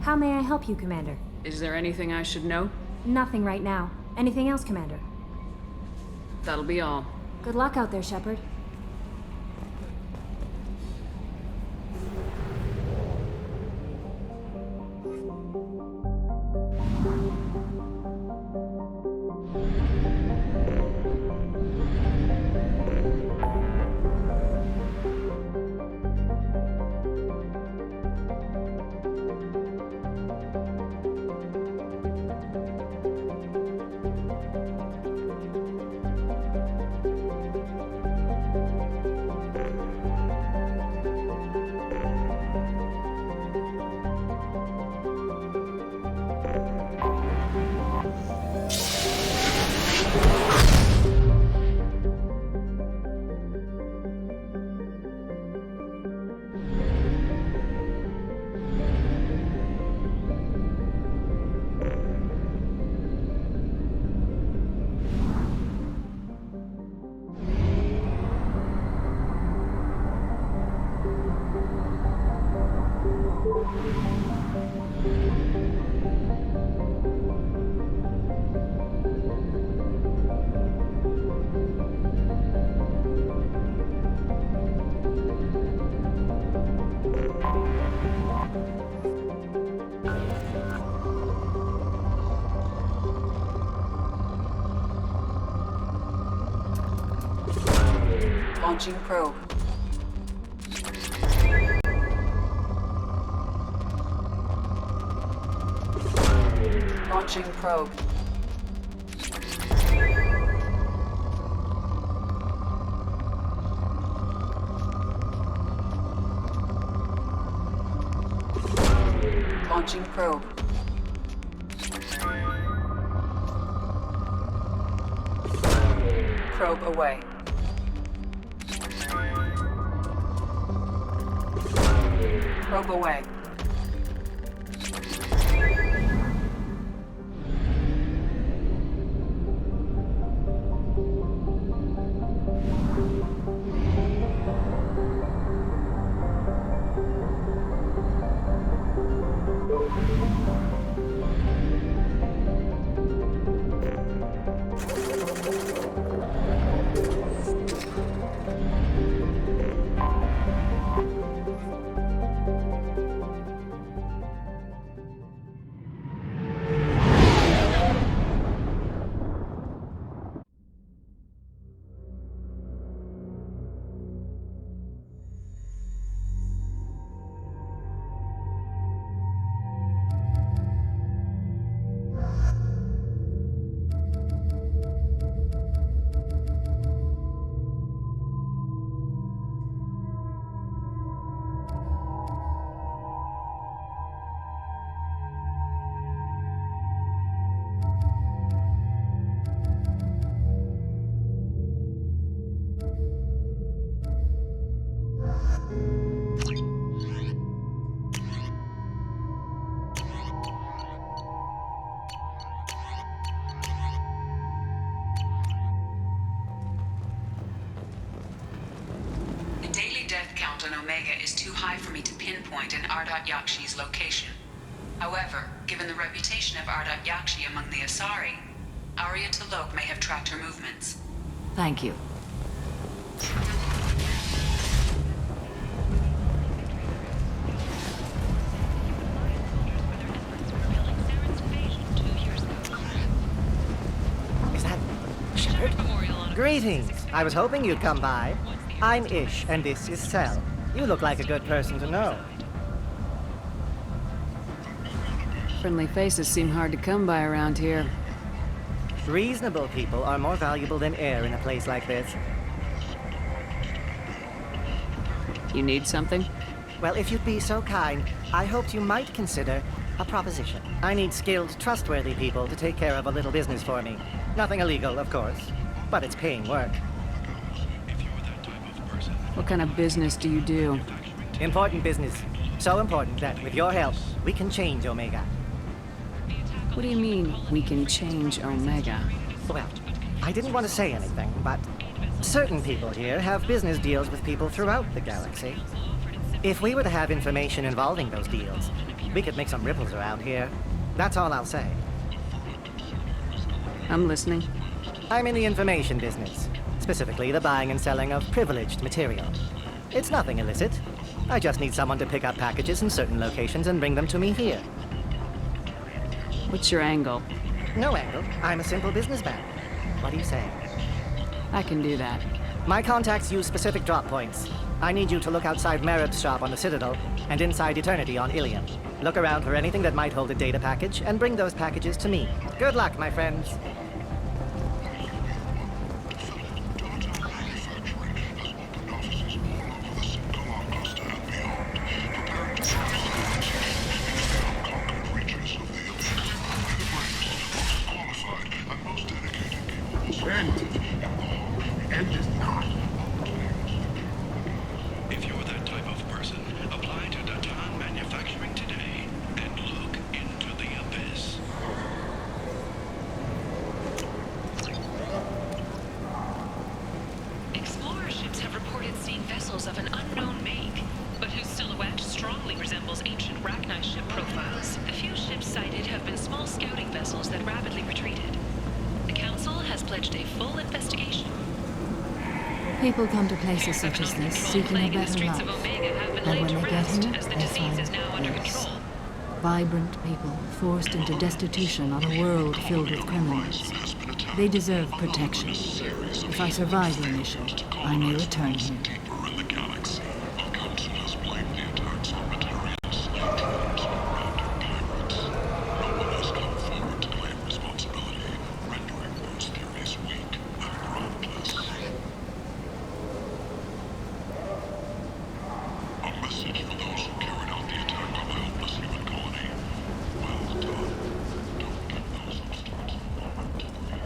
How may I help you, Commander? Is there anything I should know? Nothing right now. Anything else, Commander? That'll be all. Good luck out there, Shepard. Launching probe. Launching probe. Launching probe. Probe away. Probe away. Omega is too high for me to pinpoint an Ardat Yakshi's location. However, given the reputation of Ardat Yakshi among the Asari, Arya T'Loak may have tracked her movements. Thank you. Is that Shepard? Greetings. I was hoping you'd come by. I'm Ish, and this is Cell. You look like a good person to know. Friendly faces seem hard to come by around here. Reasonable people are more valuable than air in a place like this. You need something? Well, if you'd be so kind, I hoped you might consider a proposition. I need skilled, trustworthy people to take care of a little business for me. Nothing illegal, of course, but it's paying work. What kind of business do you do? Important business. So important that, with your help, we can change Omega. What do you mean, we can change Omega? Well, I didn't want to say anything, but certain people here have business deals with people throughout the galaxy. If we were to have information involving those deals, We could make some ripples around here. That's all I'll say. I'm listening. I'm in the information business, specifically the buying and selling of privileged material. It's nothing illicit. I just need someone to pick up packages in certain locations and bring them to me here. What's your angle? No angle. I'm a simple businessman. What do you say? I can do that. My contacts use specific drop points. I need you to look outside Merib's shop on the Citadel and inside Eternity on Ilium. Look around for anything that might hold a data package and bring those packages to me. Good luck, my friends. End is not. If you're that type of person, apply to Datan Manufacturing today and look into the abyss. Explorer ships have reported seeing vessels of an unknown make, but whose silhouette strongly resembles ancient Rachni ship profiles. The few ships sighted have been small scouting vessels that rapidly retreated. The Council has pledged a full investigation. People come to places such as this seeking a better life. And when they get here, they find this. Vibrant people forced into destitution on a world filled with criminals. They deserve protection. If I survive the mission, I may return here. Deeper in the galaxy, the Council has blamed the attacks on Materials and drones surrounding pirates. No one has come forward to claim responsibility, rendering those theories weak and groundless. A message for those who carried out the attack on the helpless human colony. Well done. Don't give those upstarts a moment to breathe.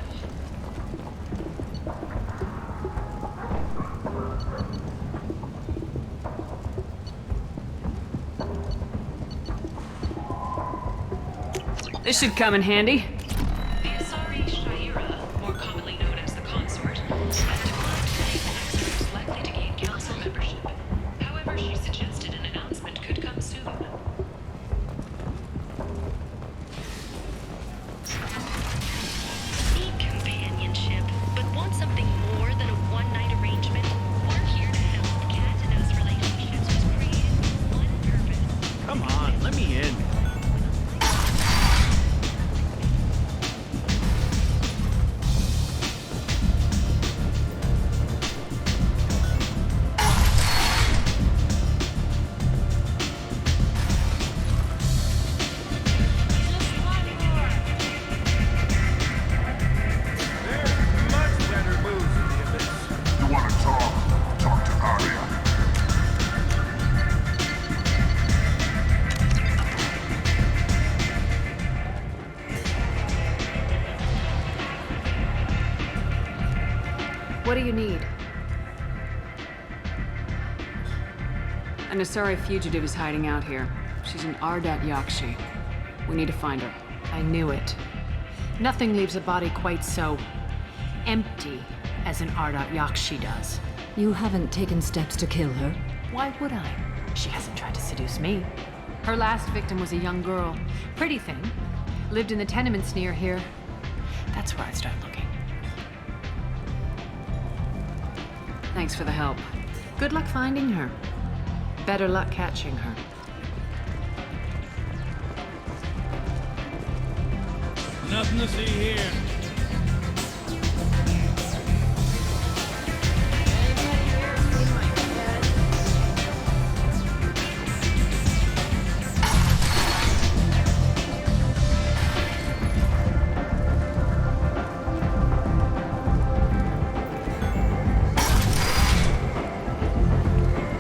This should come in handy. The Asari Shaira, more commonly known as the Consort, has declined to take extras likely to gain Council membership. However, she suggested an announcement could come soon. Need companionship, but want something more than a one-night arrangement? We're here to help. Cat and Us Relationships was created with one purpose. Come on, let me in. There's much better moves in the abyss. You want to talk? Talk to Arya. What do you need? An Asari fugitive is hiding out here. She's an Ardat Yakshi. We need to find her. I knew it. Nothing leaves a body quite so empty as an Ardat Yakshi does. You haven't taken steps to kill her? Why would I? She hasn't tried to seduce me. Her last victim was a young girl. Pretty thing. Lived in the tenements near here. That's where I'd start looking. Thanks for the help. Good luck finding her. Better luck catching her. Nothing to see here.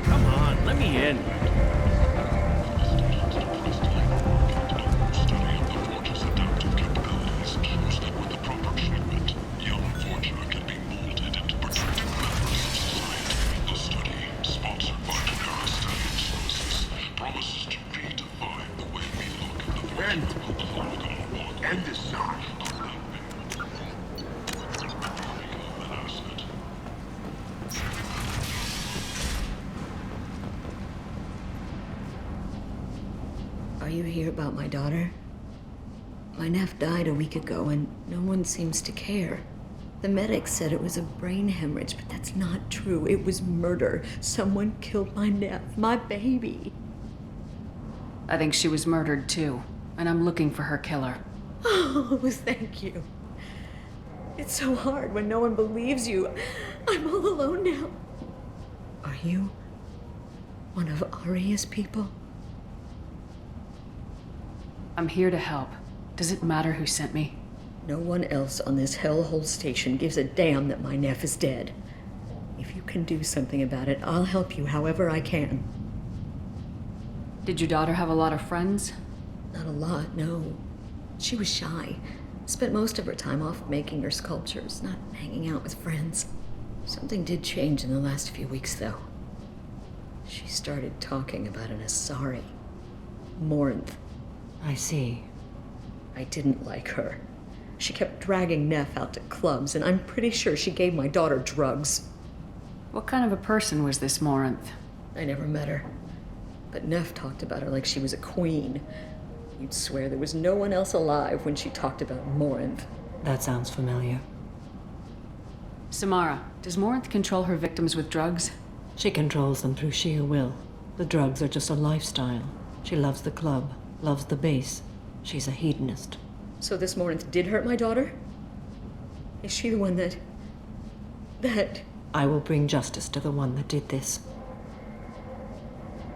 Come on, let me in. Study of the Forge's adaptive capabilities shows that with the proper treatment, young Forger can be molded into productive members of society. The study, sponsored by Takara Study Services, promises to redefine the way we look at the Forge. End is not. An asset. Are you here? hear about my daughter? My nephew died a week ago and no one seems to care. The medics said it was a brain hemorrhage, but that's not true. It was murder. Someone killed my nephew, my baby. I think she was murdered too, and I'm looking for her killer. Oh, thank you. It's so hard when no one believes you. I'm all alone now. Are you one of Aria's people? I'm here to help. Does it matter who sent me? No one else on this hellhole station gives a damn that my nephew is dead. If you can do something about it, I'll help you however I can. Did your daughter have a lot of friends? Not a lot, no. She was shy. Spent most of her time off making her sculptures, not hanging out with friends. Something did change in the last few weeks, though. She started talking about an Asari. Morinth. I see. I didn't like her. She kept dragging Neff out to clubs, and I'm pretty sure she gave my daughter drugs. What kind of a person was this Morinth? I never met her. But Neff talked about her like she was a queen. You'd swear there was no one else alive when she talked about Morinth. That sounds familiar. Samara, does Morinth control her victims with drugs? She controls them through sheer will. The drugs are just a lifestyle. She loves the club, loves the base. She's a hedonist. So this Morinth did hurt my daughter? Is she the one that... I will bring justice to the one that did this.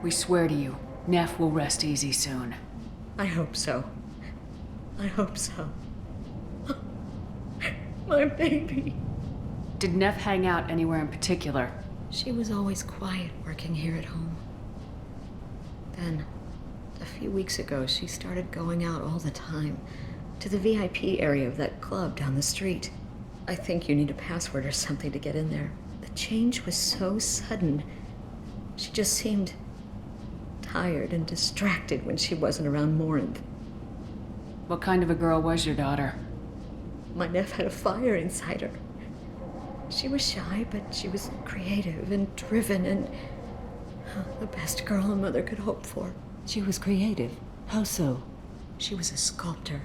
We swear to you, Neff will rest easy soon. I hope so. I hope so. My baby. Did Neff hang out anywhere in particular? She was always quiet working here at home. Then, a few weeks ago, she started going out all the time to the VIP area of that club down the street. I think you need a password or something to get in there. The change was so sudden. She just seemed tired and distracted when she wasn't around Morinth. What kind of a girl was your daughter? My nephew had a fire inside her. She was shy, but she was creative and driven and the best girl a mother could hope for. She was creative. How so? She was a sculptor.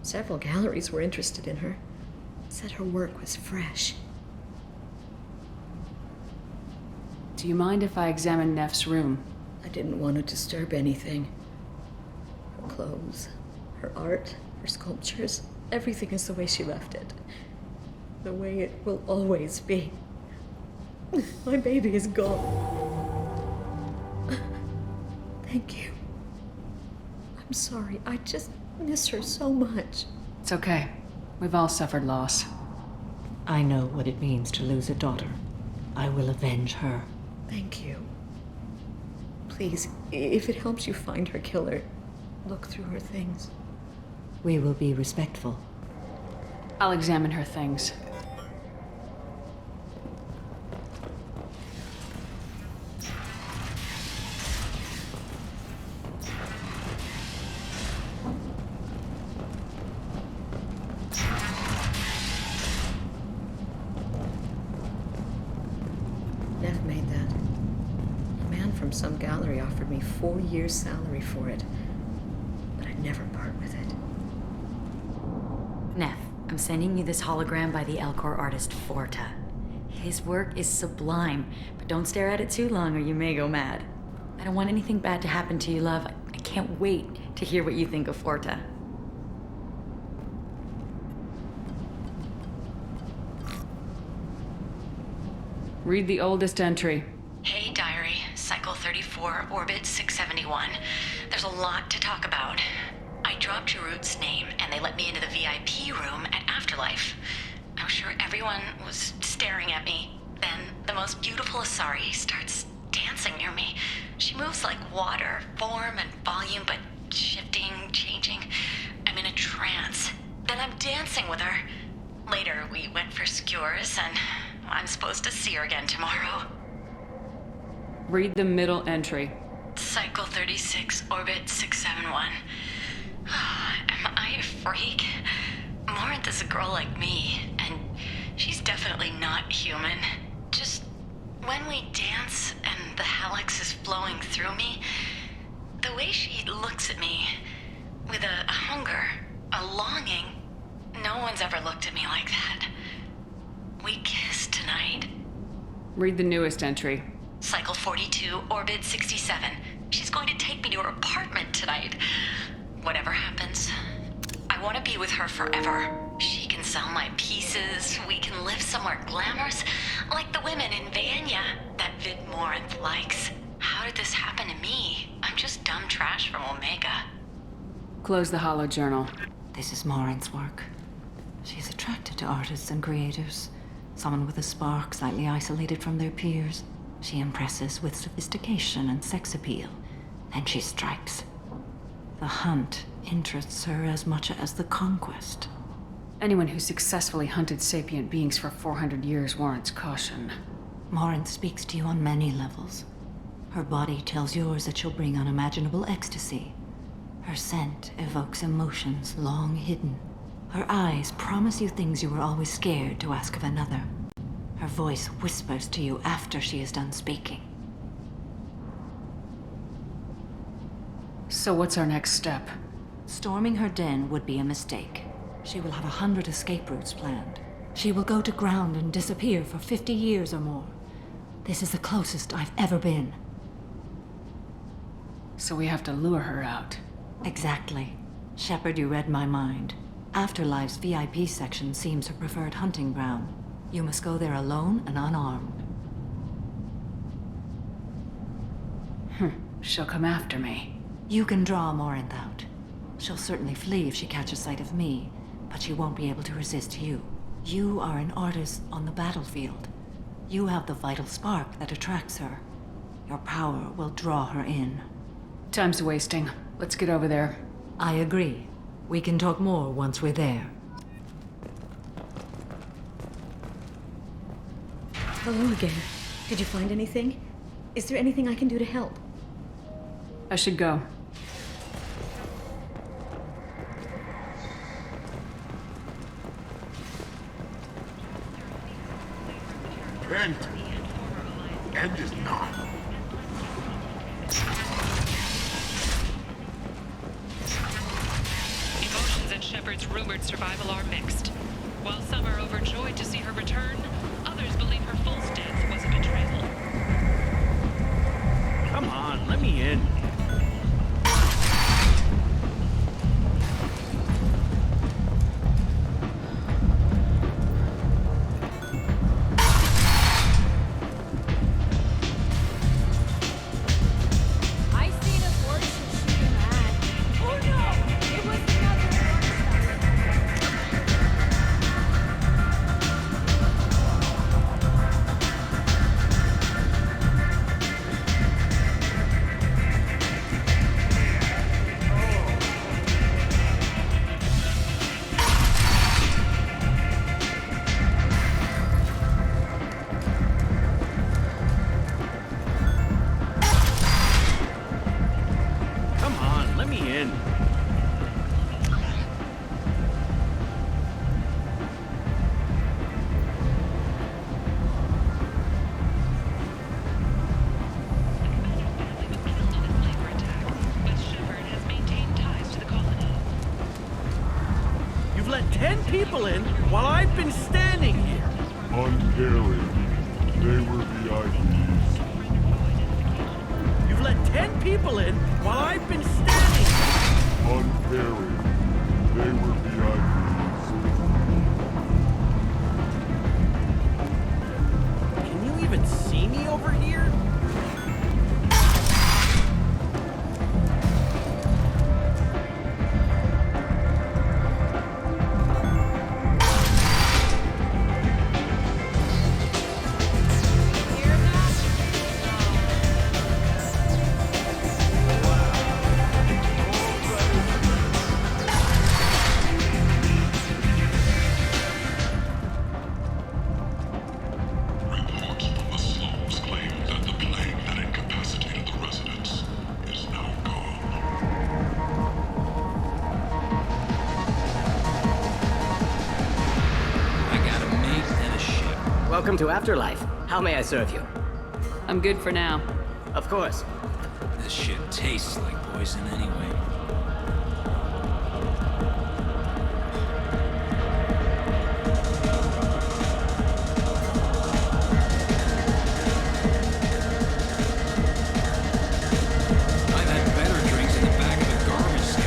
Several galleries were interested in her. Said her work was fresh. Do you mind if I examine Neff's room? I didn't want to disturb anything. Her clothes, her art, her sculptures, everything is the way she left it. The way it will always be. My baby is gone. Thank you. I'm sorry. I just miss her so much. It's okay. We've all suffered loss. I know what it means to lose a daughter. I will avenge her. Thank you. Please, if it helps you find her killer, look through her things. We will be respectful. I'll examine her things. Neff made that. A man from some gallery offered me 4 years' salary for it, but I'd never part with it. Neff, I'm sending you this hologram by the Elcor artist Forta. His work is sublime, but don't stare at it too long or you may go mad. I don't want anything bad to happen to you, love. I can't wait to hear what you think of Forta. Read the oldest entry. Hey, Diary. Cycle 34, Orbit 671. There's a lot to talk about. I dropped Jarut's name, and they let me into the VIP room at Afterlife. I was sure everyone was staring at me. Then the most beautiful Asari starts dancing near me. She moves like water, form and volume, but shifting, changing. I'm in a trance. Then I'm dancing with her. Later, we went for skewers, and I'm supposed to see her again tomorrow. Read the middle entry. Cycle 36, Orbit 671. Am I a freak? Morinth is a girl like me, and she's definitely not human. Just when we dance and the helix is flowing through me, the way she looks at me, with a hunger, a longing. No one's ever looked at me like that. We kissed tonight. Read the newest entry. Cycle 42, Orbit 67. She's going to take me to her apartment tonight. Whatever happens, I want to be with her forever. She can sell my pieces. We can live somewhere glamorous, like the women in Vanya that Vid Morinth likes. How did this happen to me? I'm just dumb trash from Omega. Close the holo journal. This is Morinth's work. She's attracted to artists and creators. Someone with a spark, slightly isolated from their peers. She impresses with sophistication and sex appeal. Then she strikes. The hunt interests her as much as the conquest. Anyone who successfully hunted sapient beings for 400 years warrants caution. Morinth speaks to you on many levels. Her body tells yours that she'll bring unimaginable ecstasy. Her scent evokes emotions long hidden. Her eyes promise you things you were always scared to ask of another. Her voice whispers to you after she is done speaking. So what's our next step? Storming her den would be a mistake. She will have 100 escape routes planned. She will go to ground and disappear for 50 years or more. This is the closest I've ever been. So we have to lure her out. Exactly. Shepard, you read my mind. Afterlife's VIP section seems her preferred hunting ground. You must go there alone and unarmed. She'll come after me. You can draw Morinth out. She'll certainly flee if she catches sight of me, but she won't be able to resist you. You are an artist on the battlefield. You have the vital spark that attracts her. Your power will draw her in. Time's wasting. Let's get over there. I agree. We can talk more once we're there. Hello again. Did you find anything? Is there anything I can do to help? I should go. End. End is not. Emotions at Shepard's rumored survival are mixed. While some are overjoyed to see her return, others believe her false death was a betrayal. Come on, let me in. I seen a horse and shoot a man. Oh no! It was another Come on, let me in. You've let 10 people in while I've been standing here. Uncaring. They were VIPs. You've let 10 people in while I've been standing here. Uncaring. They were VIPs. Can you even see me over here? Reports from the slums claim that the plague that incapacitated the residents is now gone. I got a mate and a ship. Welcome to Afterlife. How may I serve you? I'm good for now. Of course. This shit tastes like poison anyway. I've had better drinks in the back of a garbage scow.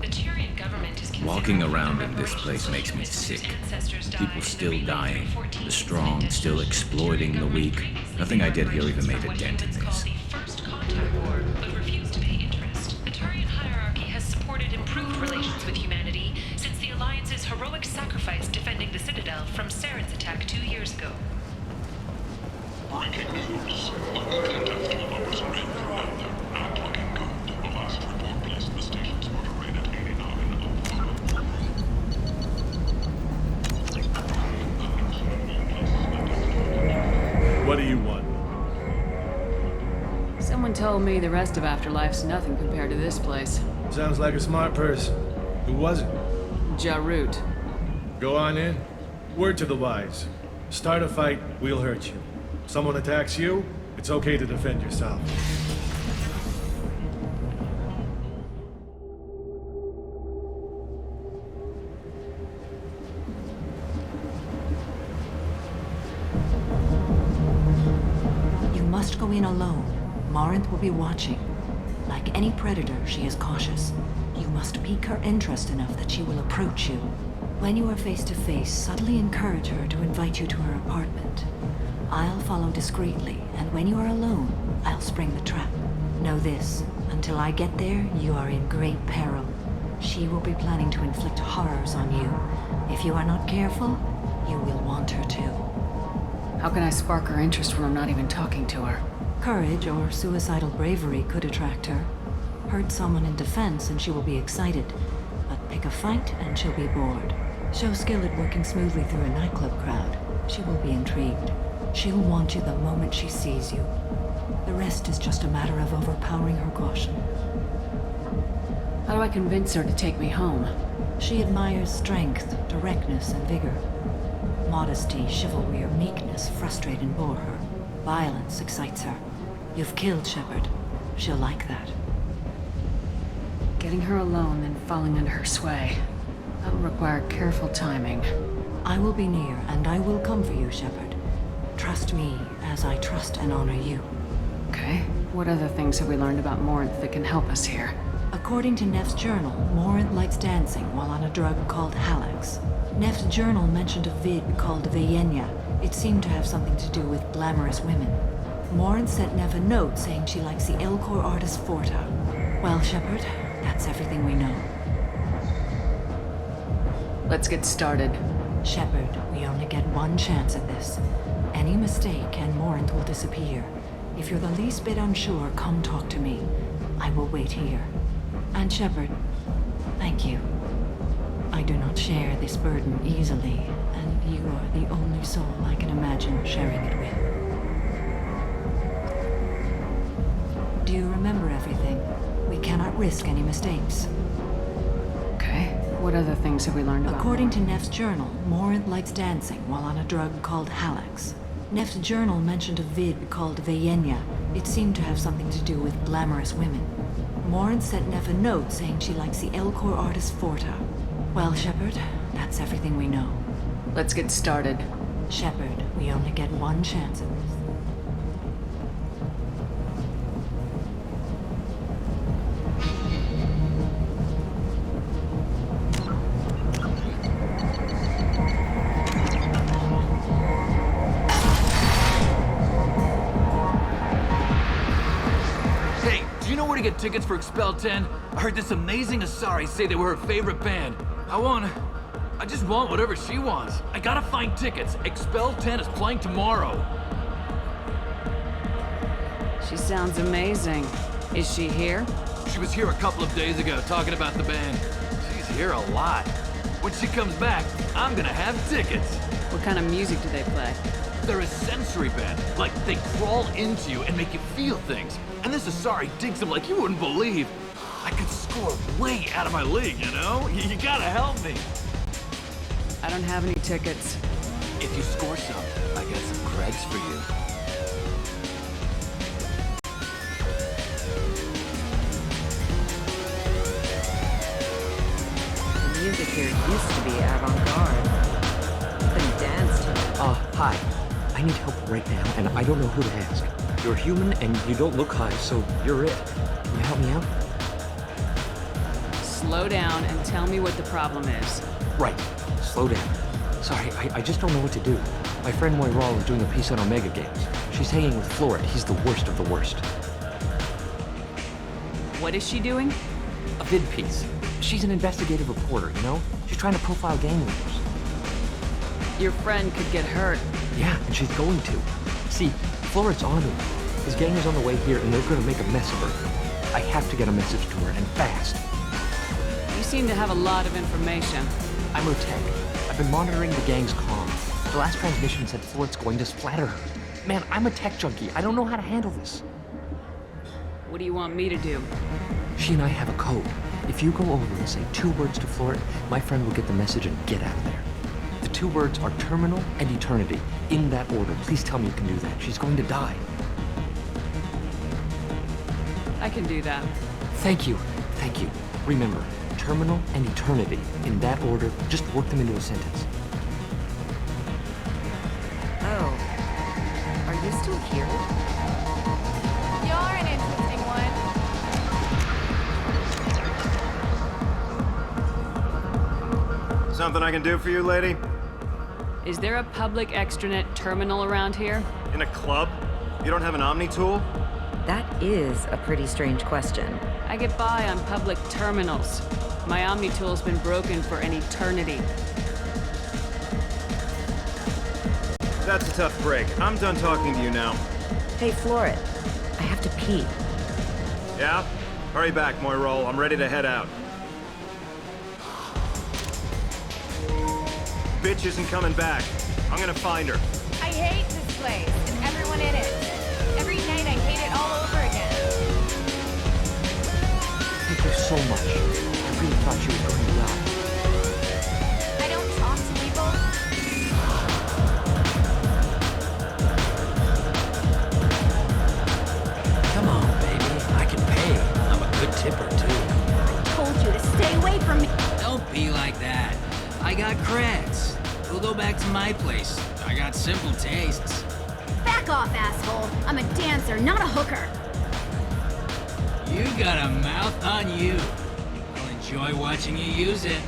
The Turian government is Walking around in this place makes me sick. People still dying, the strong still exploiting the weak. Nothing I did here even made a dent in this. First Contact War, but refused to pay interest. The Turian hierarchy has supported improved relations with humanity since the Alliance's heroic sacrifice defending the Citadel from Saren's attack 2 years ago. Breaking news. Uncontested numbers are in from out there. Not looking good. The last report placed the station's murder rate at 89 What do you want? Someone told me the rest of Afterlife's nothing compared to this place. Sounds like a smart person. Who was it? Jarut. Go on in. Word to the wise. Start a fight, we'll hurt you. Someone attacks you, it's okay to defend yourself. You must go in alone. Morinth will be watching. Like any predator, she is cautious. You must pique her interest enough that she will approach you. When you are face to face, subtly encourage her to invite you to her apartment. I'll follow discreetly, and when you are alone, I'll spring the trap. Know this, until I get there, you are in great peril. She will be planning to inflict horrors on you. If you are not careful, you will want her to. How can I spark her interest when I'm not even talking to her? Courage or suicidal bravery could attract her. Hurt someone in defense and she will be excited. But pick a fight and she'll be bored. Show skill at working smoothly through a nightclub crowd. She will be intrigued. She'll want you the moment she sees you. The rest is just a matter of overpowering her caution. How do I convince her to take me home? She admires strength, directness, and vigor. Modesty, chivalry, or meekness frustrate and bore her. Violence excites her. You've killed Shepard. She'll like that. Getting her alone, then falling under her sway. That'll require careful timing. I will be near, and I will come for you, Shepard. Trust me, as I trust and honor you. Okay. What other things have we learned about Morinth that can help us here? According to Neff's journal, Morinth likes dancing while on a drug called Halax. Neff's journal mentioned a vid called Vayenya. It seemed to have something to do with glamorous women. Morinth sent Neff a note saying she likes the Elcor artist Forta. Well, Shepard, that's everything we know. Let's get started. Shepard, we only get one chance at this. Any mistake and Morinth will disappear. If you're the least bit unsure, come talk to me. I will wait here. And Shepard, thank you. I do not share this burden easily, and you are the only soul I can imagine sharing it with. Do you remember everything? We cannot risk any mistakes. Okay. What other things have we learned about? According to Neff's journal, Morinth likes dancing while on a drug called Halax. Neff's journal mentioned a vid called Vayenya. It seemed to have something to do with glamorous women. Morinth sent Neff a note saying she likes the Elcor artist Forta. Well, Shepard, that's everything we know. Let's get started. Shepard, we only get one chance at this. To get tickets for Expel 10? I heard this amazing Asari say they were her favorite band. I just want whatever she wants. I gotta find tickets. Expel 10 is playing tomorrow. She sounds amazing. Is she here? She was here a couple of days ago talking about the band. She's here a lot. When she comes back, I'm gonna have tickets. What kind of music do they play? They're a sensory band. Like, they crawl into you and make you feel things. And this Asari digs them like you wouldn't believe. I could score way out of my league, you know? You gotta help me. I don't have any tickets. If you score some, I got some creds for you. The music here used to be avant-garde. Couldn't dance to it. Hi. I need help right now, and I don't know who to ask. You're human, and you don't look high, so you're it. Can you help me out? Slow down and tell me what the problem is. Right. Slow down. Sorry, I just don't know what to do. My friend Moira is doing a piece on Omega Games. She's hanging with Florid. He's the worst of the worst. What is she doing? A vid piece. She's an investigative reporter, you know? She's trying to profile gang leaders. Your friend could get hurt. Yeah, and she's going to. See, Florid's on to him. His gang is on the way here, and they're going to make a mess of her. I have to get a message to her, and fast. You seem to have a lot of information. I'm her tech. I've been monitoring the gang's comm. The last transmission said Florid's going to splatter her. Man, I'm a tech junkie. I don't know how to handle this. What do you want me to do? She and I have a code. If you go over and say 2 words to Florid, my friend will get the message and get out of there. The 2 words are terminal and eternity. In that order. Please tell me you can do that. She's going to die. I can do that. Thank you. Thank you. Remember, terminal and eternity. In that order, just work them into a sentence. Oh. Are you still here? You're an interesting one. Something I can do for you, lady? Is there a public extranet terminal around here? In a club? You don't have an Omni tool? That is a pretty strange question. I get by on public terminals. My Omni tool's been broken for an eternity. That's a tough break. I'm done talking to you now. Hey, Florid. I have to pee. Yeah? Hurry back, Moira. I'm ready to head out. Bitch isn't coming back. I'm gonna find her. I hate this place and everyone in it. Every night I hate it all over again. Thank you so much. I really thought you were going to die. I don't talk to people. Come on, baby. I can pay. I'm a good tipper, too. I told you to stay away from me. Don't be like that. I got creds. We'll go back to my place. I got simple tastes. Back off, asshole. I'm a dancer, not a hooker. You got a mouth on you. I'll enjoy watching you use it.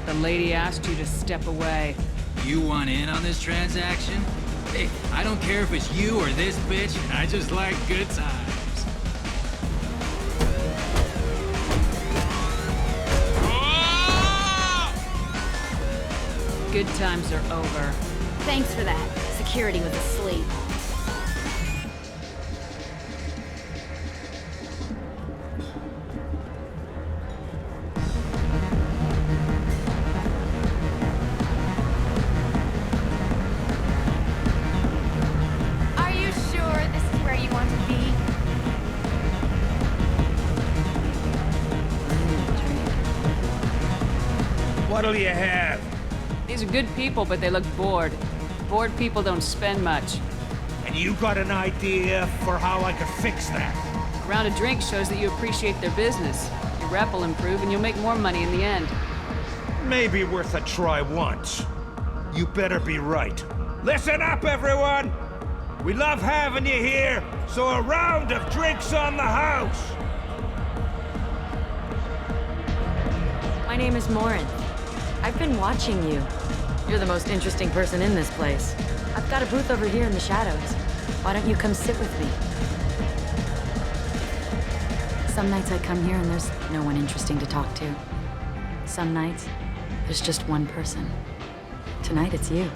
The lady asked you to step away. You want in on this transaction? Hey, I don't care if it's you or this bitch. I just like good times. Good times are over. Thanks for that. Security was asleep. Are you sure this is where you want to be? What'll you have? These are good people, but they look bored. Bored people don't spend much. And you got an idea for how I could fix that? A round of drinks shows that you appreciate their business. Your rep will improve and you'll make more money in the end. Maybe worth a try once. You better be right. Listen up, everyone! We love having you here, so a round of drinks on the house! My name is Morin. I've been watching you. You're the most interesting person in this place. I've got a booth over here in the shadows. Why don't you come sit with me? Some nights I come here and there's no one interesting to talk to. Some nights, there's just one person. Tonight it's you.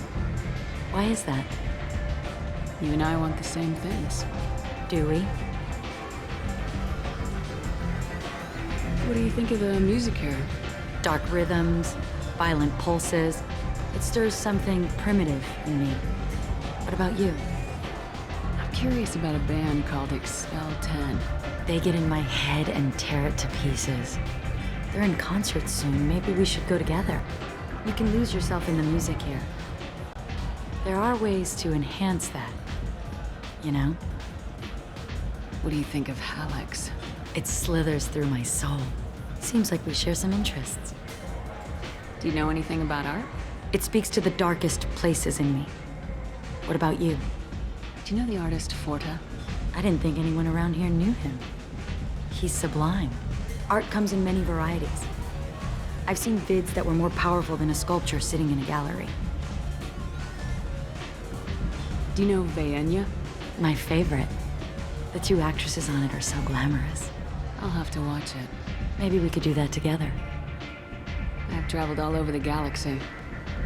Why is that? You and I want the same things. Do we? What do you think of the music here? Dark rhythms, violent pulses. It stirs something primitive in me. What about you? I'm curious about a band called Expel 10. They get in my head and tear it to pieces. They're in concert soon. Maybe we should go together. You can lose yourself in the music here. There are ways to enhance that, you know? What do you think of Hallex? It slithers through my soul. Seems like we share some interests. Do you know anything about art? It speaks to the darkest places in me. What about you? Do you know the artist Forta? I didn't think anyone around here knew him. He's sublime. Art comes in many varieties. I've seen vids that were more powerful than a sculpture sitting in a gallery. Do you know Vaenya? My favorite. The two actresses on it are so glamorous. I'll have to watch it. Maybe we could do that together. I've traveled all over the galaxy.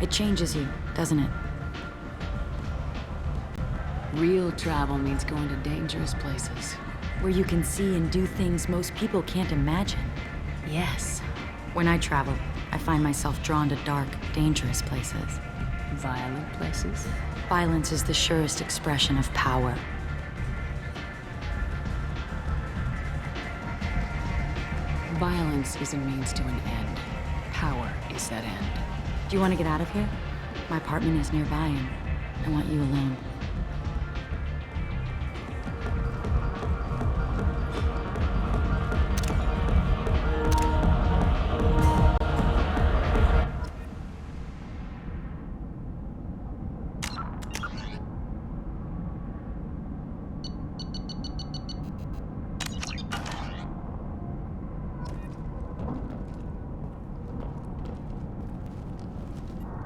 It changes you, doesn't it? Real travel means going to dangerous places. Where you can see and do things most people can't imagine. Yes. When I travel, I find myself drawn to dark, dangerous places. Violent places? Violence is the surest expression of power. Violence is a means to an end. Power is that end. Do you want to get out of here? My apartment is nearby and I want you alone.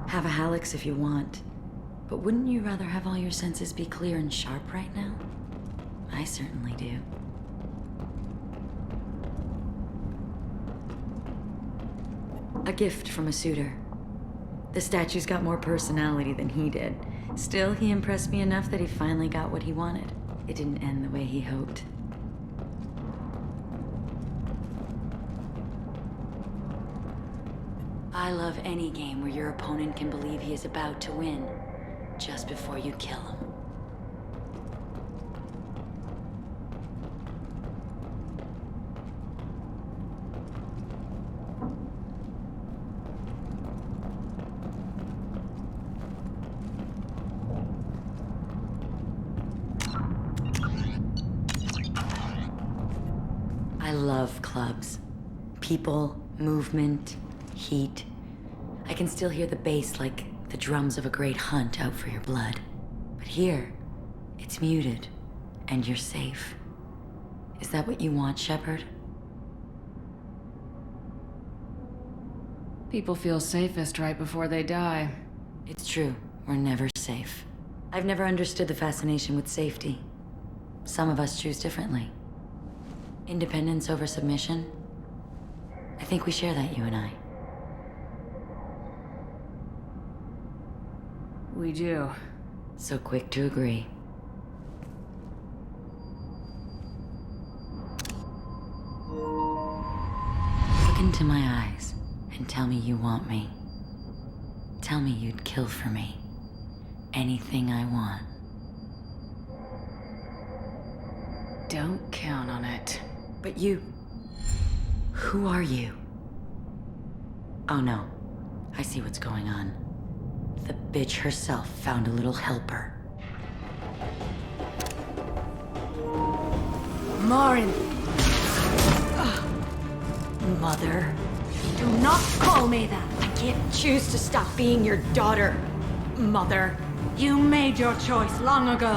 Have a Hallex if you want, but wouldn't you rather have all your senses be clear and sharp right now? I certainly do. A gift from a suitor. The statue's got more personality than he did. Still, he impressed me enough that he finally got what he wanted. It didn't end the way he hoped. I love any game where your opponent can believe he is about to win, just before you kill him. I love clubs. People, movement, heat. I can still hear the bass like the drums of a great hunt out for your blood. But here, it's muted, and you're safe. Is that what you want, Shepard? People feel safest right before they die. It's true. We're never safe. I've never understood the fascination with safety. Some of us choose differently. Independence over submission? I think we share that, you and I. We do. So quick to agree. Look into my eyes and tell me you want me. Tell me you'd kill for me. Anything I want. Don't count on it. But you... Who are you? Oh no. I see what's going on. The bitch herself found a little helper. Morin! Mother. Do not call me that! I can't choose to stop being your daughter, Mother. You made your choice long ago.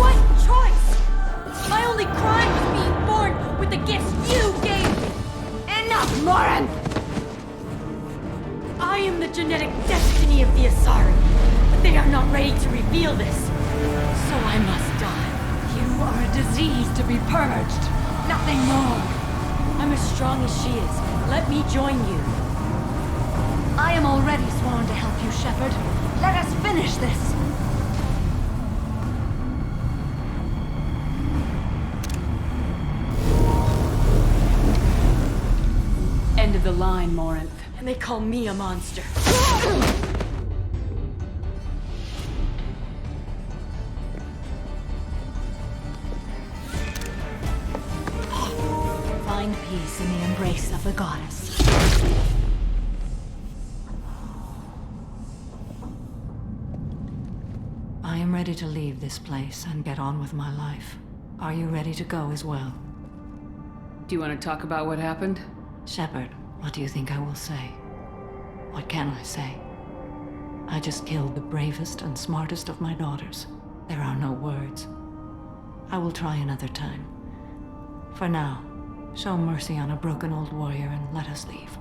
What choice? My only crime was being born with the gifts you gave me! Enough, Morin! I am the genetic destiny of the Asari, but they are not ready to reveal this. So I must die. You are a disease to be purged. Nothing more. I'm as strong as she is. Let me join you. I am already sworn to help you, Shepard. Let us finish this. End of the line, Morinth. And they call me a monster. Find peace in the embrace of the goddess. I am ready to leave this place and get on with my life. Are you ready to go as well? Do you want to talk about what happened? Shepard, what do you think I will say? What can I say? I just killed the bravest and smartest of my daughters. There are no words. I will try another time. For now, show mercy on a broken old warrior and let us leave.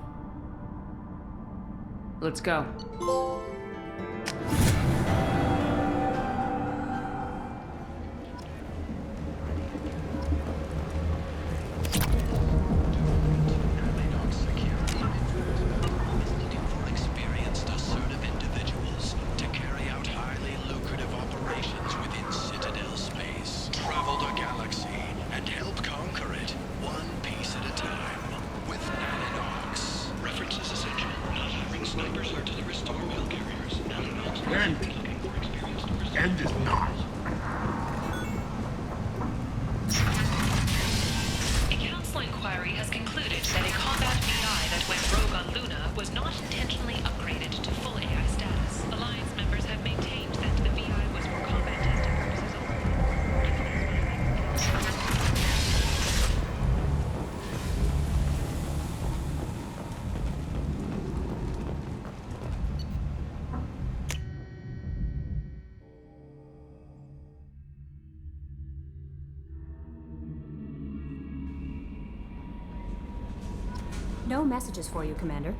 Let's go. Experienced, assertive individuals to carry out highly lucrative operations within Citadel space. Travel the galaxy and help conquer it, one piece at a time. With Nanonox. References essential. Not hiring snipers or artillery star mail carriers. Nanonox. End is not. A council inquiry has concluded that a combat VI that went rogue on Luna was not intentionally upgraded to full AI status. Alliance members have maintained that the VI was for combat testing purposes No messages for you, Commander.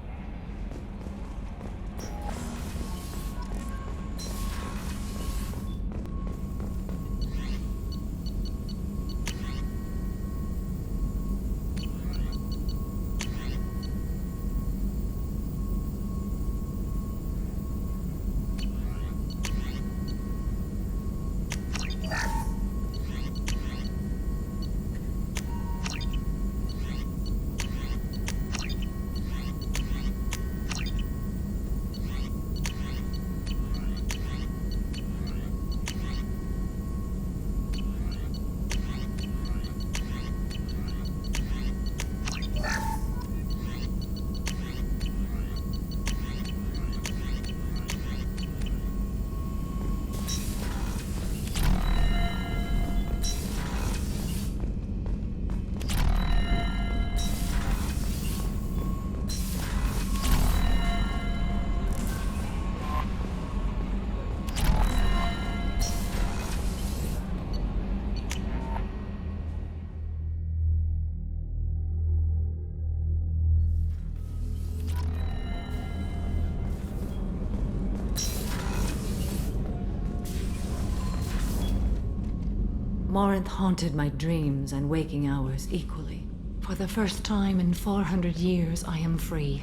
Morinth haunted my dreams and waking hours equally. For the first time in 400 years, I am free.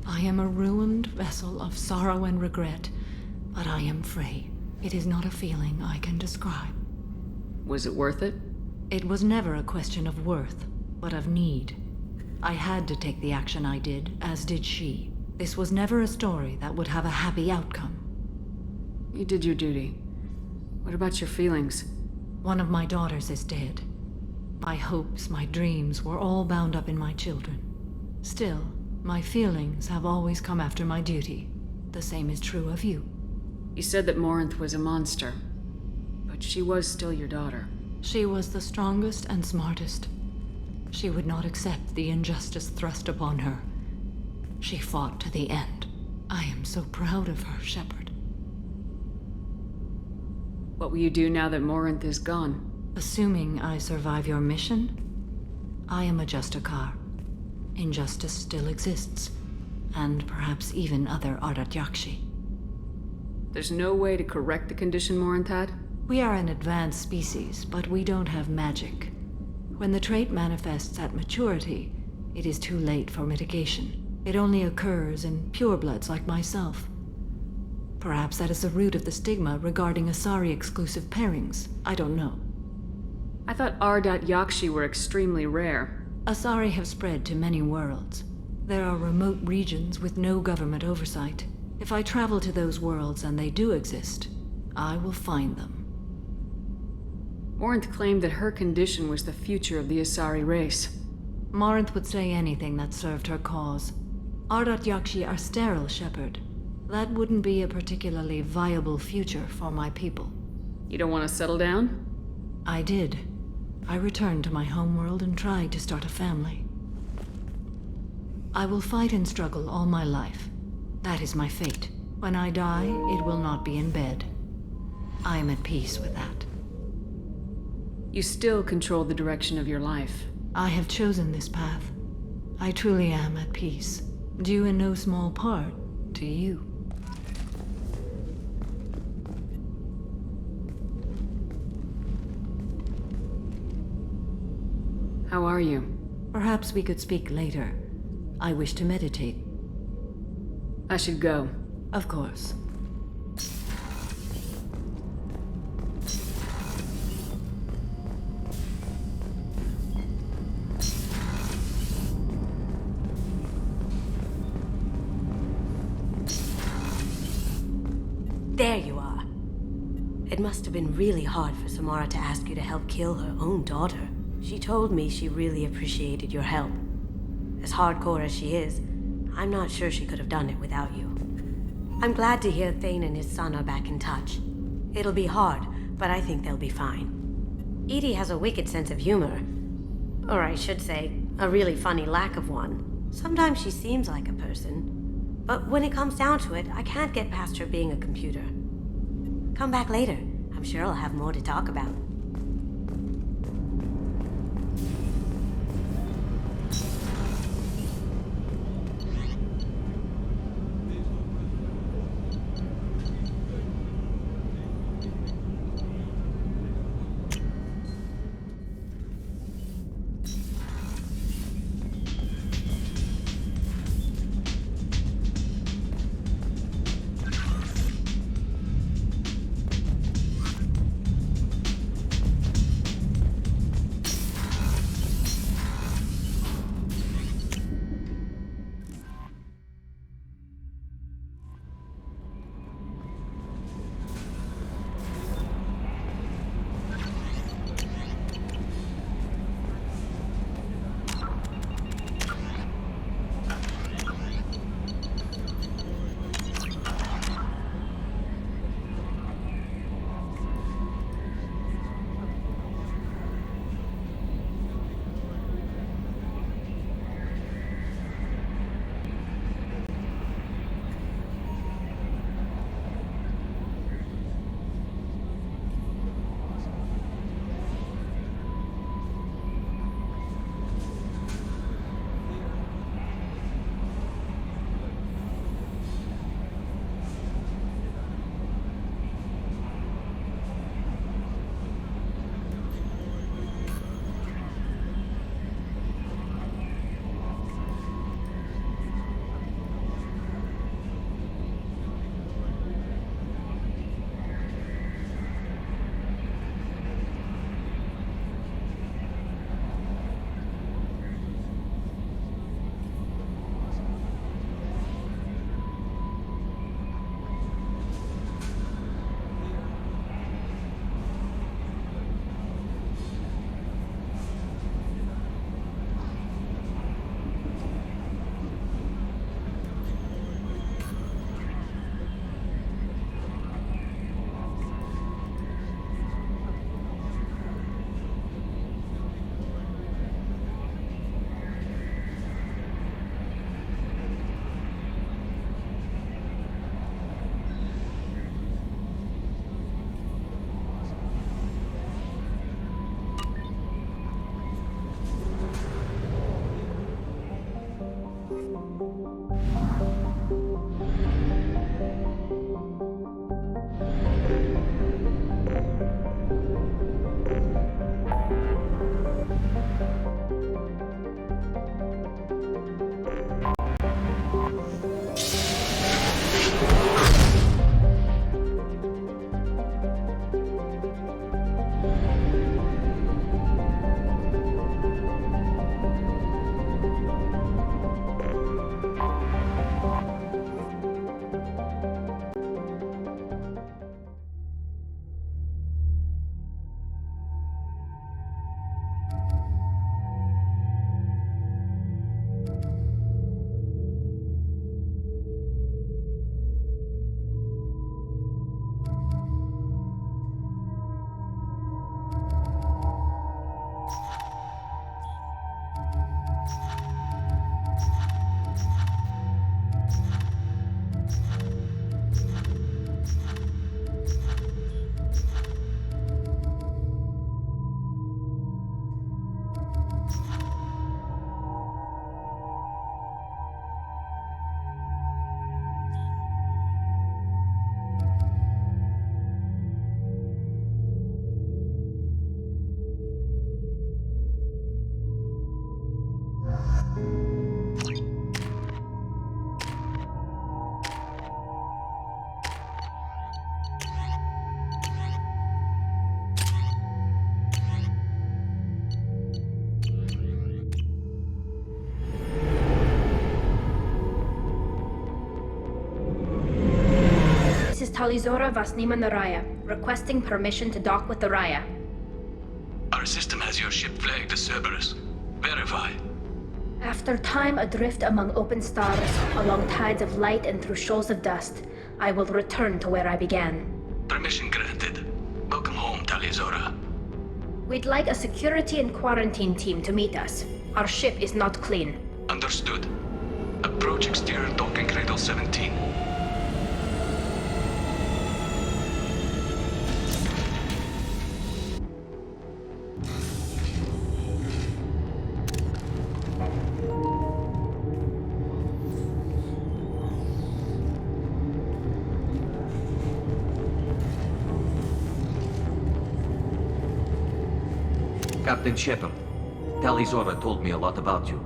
I am a ruined vessel of sorrow and regret, but I am free. It is not a feeling I can describe. Was it worth it? It was never a question of worth, but of need. I had to take the action I did, as did she. This was never a story that would have a happy outcome. You did your duty. What about your feelings? One of my daughters is dead. My hopes, my dreams were all bound up in my children. Still, my feelings have always come after my duty. The same is true of you. You said that Morinth was a monster, but she was still your daughter. She was the strongest and smartest. She would not accept the injustice thrust upon her. She fought to the end. I am so proud of her, Shepard. What will you do now that Morinth is gone? Assuming I survive your mission, I am a Justicar. Injustice still exists, and perhaps even other Ardat Yakshi. There's no way to correct the condition Morinth had? We are an advanced species, but we don't have magic. When the trait manifests at maturity, it is too late for mitigation. It only occurs in purebloods like myself. Perhaps that is the root of the stigma regarding Asari-exclusive pairings. I don't know. I thought Ardat Yakshi were extremely rare. Asari have spread to many worlds. There are remote regions with no government oversight. If I travel to those worlds, and they do exist, I will find them. Morinth claimed that her condition was the future of the Asari race. Morinth would say anything that served her cause. Ardat Yakshi are sterile, Shepard. That wouldn't be a particularly viable future for my people. You don't want to settle down? I did. I returned to my homeworld and tried to start a family. I will fight and struggle all my life. That is my fate. When I die, it will not be in bed. I am at peace with that. You still control the direction of your life. I have chosen this path. I truly am at peace, due in no small part to you. How are you? Perhaps we could speak later. I wish to meditate. I should go. Of course. There you are. It must have been really hard for Samara to ask you to help kill her own daughter. She told me she really appreciated your help. As hardcore as she is, I'm not sure she could have done it without you. I'm glad to hear Thane and his son are back in touch. It'll be hard, but I think they'll be fine. Edie has a wicked sense of humor. Or I should say, a really funny lack of one. Sometimes she seems like a person. But when it comes down to it, I can't get past her being a computer. Come back later. I'm sure I'll have more to talk about. Talizora Vasnima Naraya, requesting permission to dock with the Raya. Our system has your ship flagged as Cerberus. Verify. After time adrift among open stars, along tides of light and through shoals of dust, I will return to where I began. Permission granted. Welcome home, Talizora. We'd like a security and quarantine team to meet us. Our ship is not clean. Understood. Approach exterior docking cradle 17. Captain Shepard, Talizora told me a lot about you.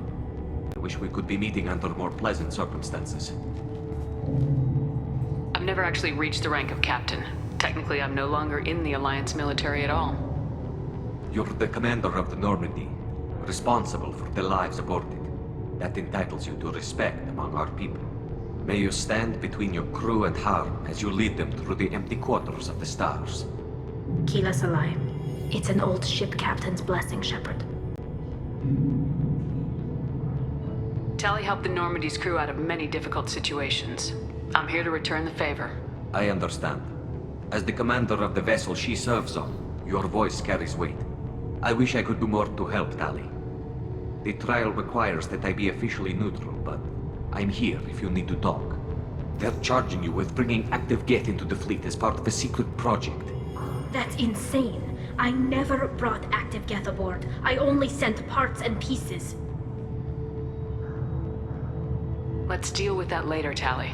I wish we could be meeting under more pleasant circumstances. I've never actually reached the rank of captain. Technically, I'm no longer in the Alliance military at all. You're the commander of the Normandy, responsible for the lives aborted. That entitles you to respect among our people. May you stand between your crew and harm as you lead them through the empty quarters of the stars. Kila Salai. It's an old ship captain's blessing, Shepard. Tali helped the Normandy's crew out of many difficult situations. I'm here to return the favor. I understand. As the commander of the vessel she serves on, your voice carries weight. I wish I could do more to help Tali. The trial requires that I be officially neutral, but I'm here if you need to talk. They're charging you with bringing active Geth into the fleet as part of a secret project. That's insane. I never brought active Geth aboard. I only sent parts and pieces. Let's deal with that later, Tali.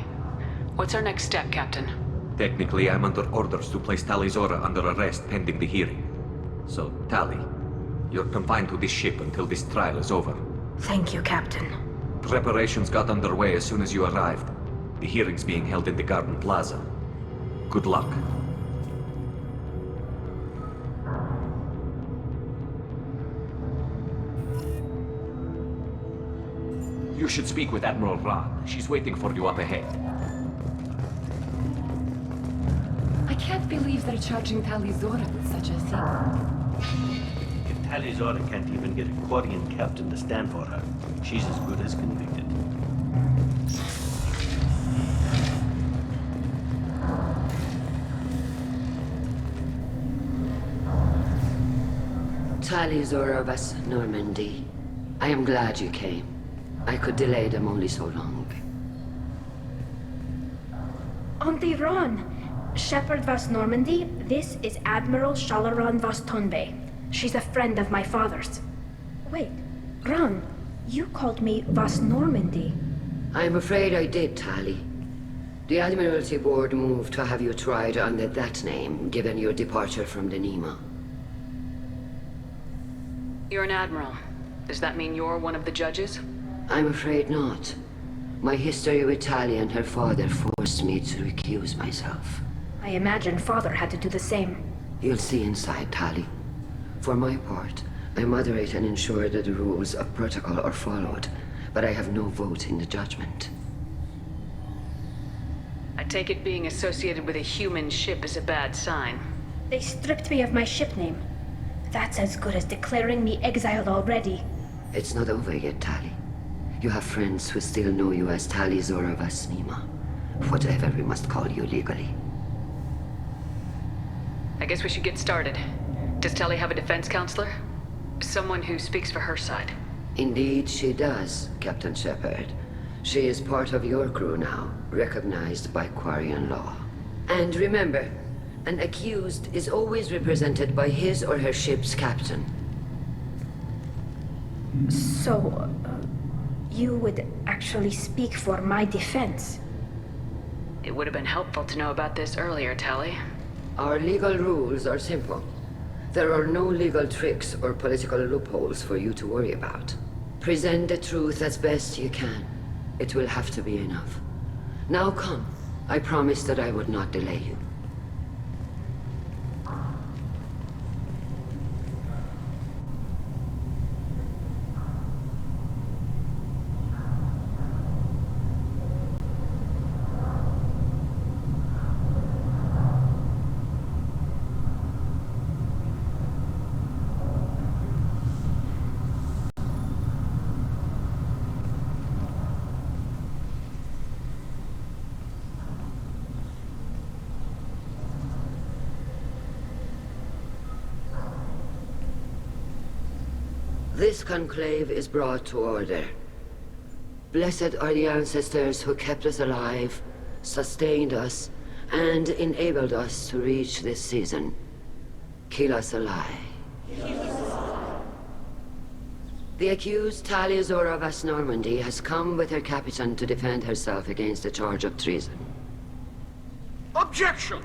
What's our next step, Captain? Technically, I'm under orders to place Talizora under arrest pending the hearing. So, Tali, you're confined to this ship until this trial is over. Thank you, Captain. Preparations got underway as soon as you arrived. The hearing's being held in the Garden Plaza. Good luck. You should speak with Admiral Ra. She's waiting for you up ahead. I can't believe they're charging Talizora with such a thing. If Talizora can't even get a Quarian captain to stand for her, she's as good as convicted. Talizora Vas Normandy. I am glad you came. I could delay them only so long. Auntie Ron! Shepard Vas Normandy, this is Admiral Shalaran Vas Tonbe. She's a friend of my father's. Wait, Ron, you called me Vas Normandy. I'm afraid I did, Tali. The Admiralty Board moved to have you tried under that name, given your departure from the Nima. You're an admiral. Does that mean you're one of the judges? I'm afraid not. My history with Tali and her father forced me to recuse myself. I imagine father had to do the same. You'll see inside, Tali. For my part, I moderate and ensure that the rules of protocol are followed, but I have no vote in the judgment. I take it being associated with a human ship is a bad sign. They stripped me of my ship name. That's as good as declaring me exiled already. It's not over yet, Tali. You have friends who still know you as Talizora Vas Nima. Whatever we must call you legally. I guess we should get started. Does Tali have a defense counselor? Someone who speaks for her side. Indeed she does, Captain Shepard. She is part of your crew now, recognized by Quarian law. And remember, an accused is always represented by his or her ship's captain. So, you would actually speak for my defense? It would have been helpful to know about this earlier, Tali. Our legal rules are simple. There are no legal tricks or political loopholes for you to worry about. Present the truth as best you can. It will have to be enough. Now come. I promised that I would not delay you. This conclave is brought to order. Blessed are the ancestors who kept us alive, sustained us, and enabled us to reach this season. Keep us alive. The accused Talia Zora Vas Normandy has come with her captain to defend herself against a charge of treason. Objection!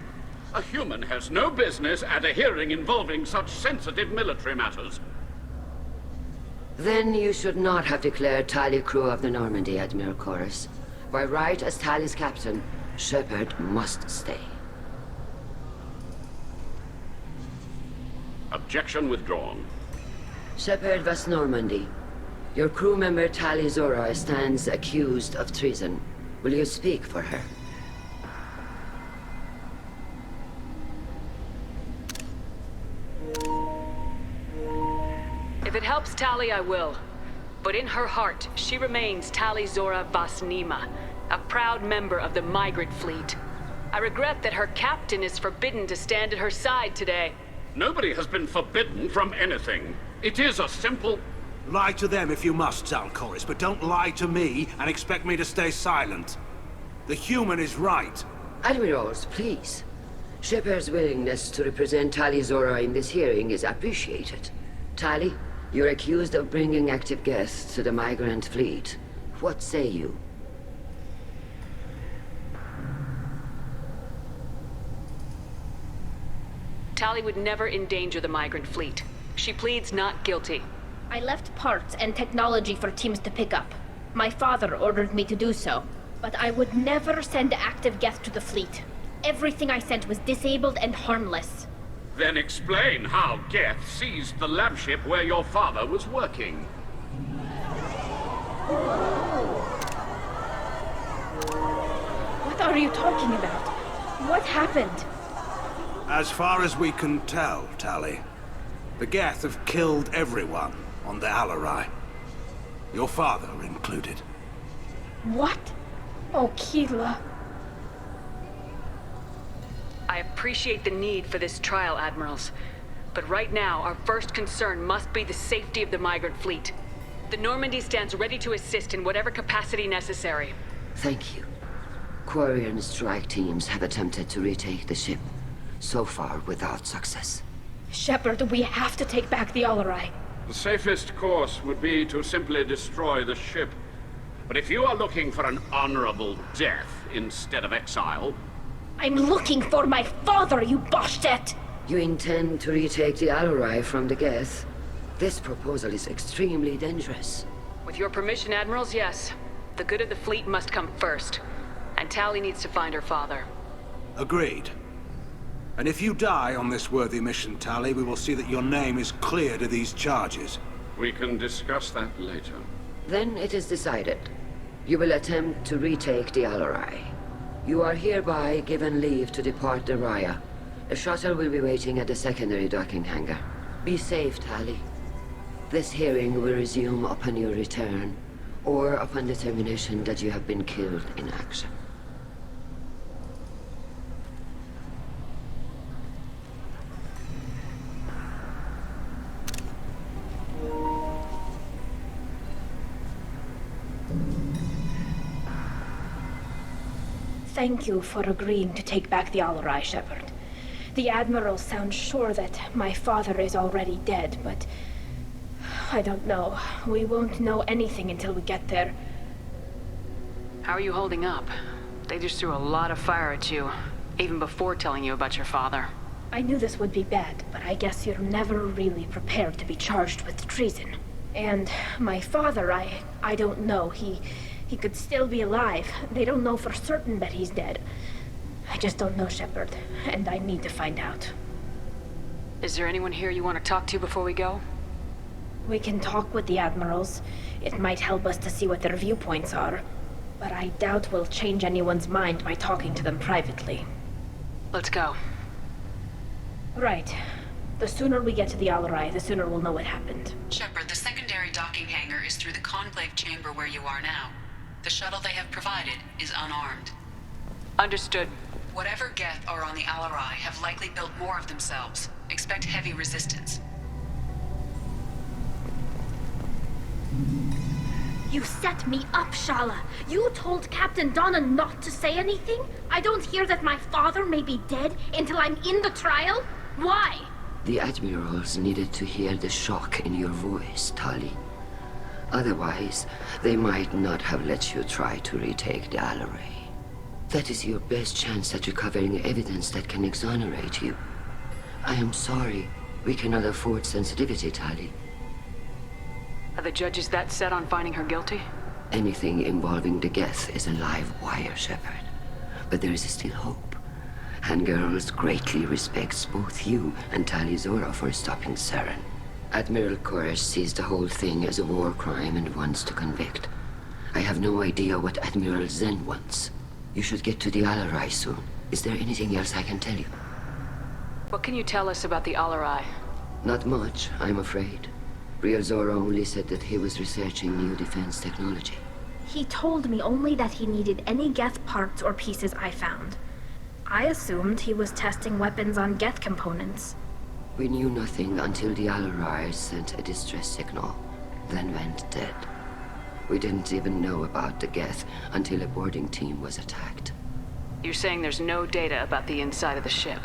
A human has no business at a hearing involving such sensitive military matters. Then you should not have declared Talia crew of the Normandy, Admiral Chorus. By right as Talia's captain, Shepard must stay. Objection withdrawn. Shepard Vas Normandy, your crew member Talia Zora stands accused of treason. Will you speak for her? If it helps Tali, I will. But in her heart, she remains Tali Zora Vas Nima, a proud member of the migrant fleet. I regret that her captain is forbidden to stand at her side today. Nobody has been forbidden from anything. It is a simple... Lie to them if you must, Zalcoris, but don't lie to me and expect me to stay silent. The human is right. Admirals, please. Shepard's willingness to represent Tali Zora in this hearing is appreciated. Tali, you're accused of bringing active guests to the migrant fleet. What say you? Tali would never endanger the migrant fleet. She pleads not guilty. I left parts and technology for teams to pick up. My father ordered me to do so, but I would never send active guests to the fleet. Everything I sent was disabled and harmless. Then explain how Geth seized the lab ship where your father was working. What are you talking about? What happened? As far as we can tell, Tali, the Geth have killed everyone on the Alarai. Your father included. What? Oh, Keela. I appreciate the need for this trial, Admirals. But right now, our first concern must be the safety of the migrant fleet. The Normandy stands ready to assist in whatever capacity necessary. Thank you. Quarian strike teams have attempted to retake the ship, so far without success. Shepard, we have to take back the Alarai. The safest course would be to simply destroy the ship. But if you are looking for an honorable death instead of exile... I'm looking for my father, you Bastet! You intend to retake the Alarai from the Geth? This proposal is extremely dangerous. With your permission, Admirals, yes. The good of the fleet must come first. And Tali needs to find her father. Agreed. And if you die on this worthy mission, Tali, we will see that your name is cleared of these charges. We can discuss that later. Then it is decided. You will attempt to retake the Alarai. You are hereby given leave to depart the Raya. A shuttle will be waiting at the secondary docking hangar. Be safe, Tali. This hearing will resume upon your return, or upon determination that you have been killed in action. Thank you for agreeing to take back the Alarai, Shepard. The Admiral sounds sure that my father is already dead, but... I don't know. We won't know anything until we get there. How are you holding up? They just threw a lot of fire at you, even before telling you about your father. I knew this would be bad, but I guess you're never really prepared to be charged with treason. And my father, I don't know. He could still be alive. They don't know for certain that he's dead. I just don't know, Shepard, and I need to find out. Is there anyone here you want to talk to before we go? We can talk with the Admirals. It might help us to see what their viewpoints are. But I doubt we'll change anyone's mind by talking to them privately. Let's go. Right. The sooner we get to the Alarai, the sooner we'll know what happened. Shepard, the secondary docking hangar is through the conclave chamber where you are now. The shuttle they have provided is unarmed. Understood. Whatever Geth are on the Alarai have likely built more of themselves. Expect heavy resistance. You set me up, Shala. You told Captain Donna not to say anything? I don't hear that my father may be dead until I'm in the trial? Why? The admirals needed to hear the shock in your voice, Tali. Otherwise, they might not have let you try to retake the Alarai. That is your best chance at recovering evidence that can exonerate you. I am sorry. We cannot afford sensitivity, Tali. Are the judges that set on finding her guilty? Anything involving the Geth is a live wire, Shepard. But there is still hope. Hangirls greatly respects both you and Tali Zora for stopping Saren. Admiral Koresh sees the whole thing as a war crime and wants to convict. I have no idea what Admiral Zen wants. You should get to the Alarai soon. Is there anything else I can tell you? What can you tell us about the Alarai? Not much, I'm afraid. Real Zora only said that he was researching new defense technology. He told me only that he needed any Geth parts or pieces I found. I assumed he was testing weapons on Geth components. We knew nothing until the Alarai sent a distress signal, then went dead. We didn't even know about the Geth until a boarding team was attacked. You're saying there's no data about the inside of the ship?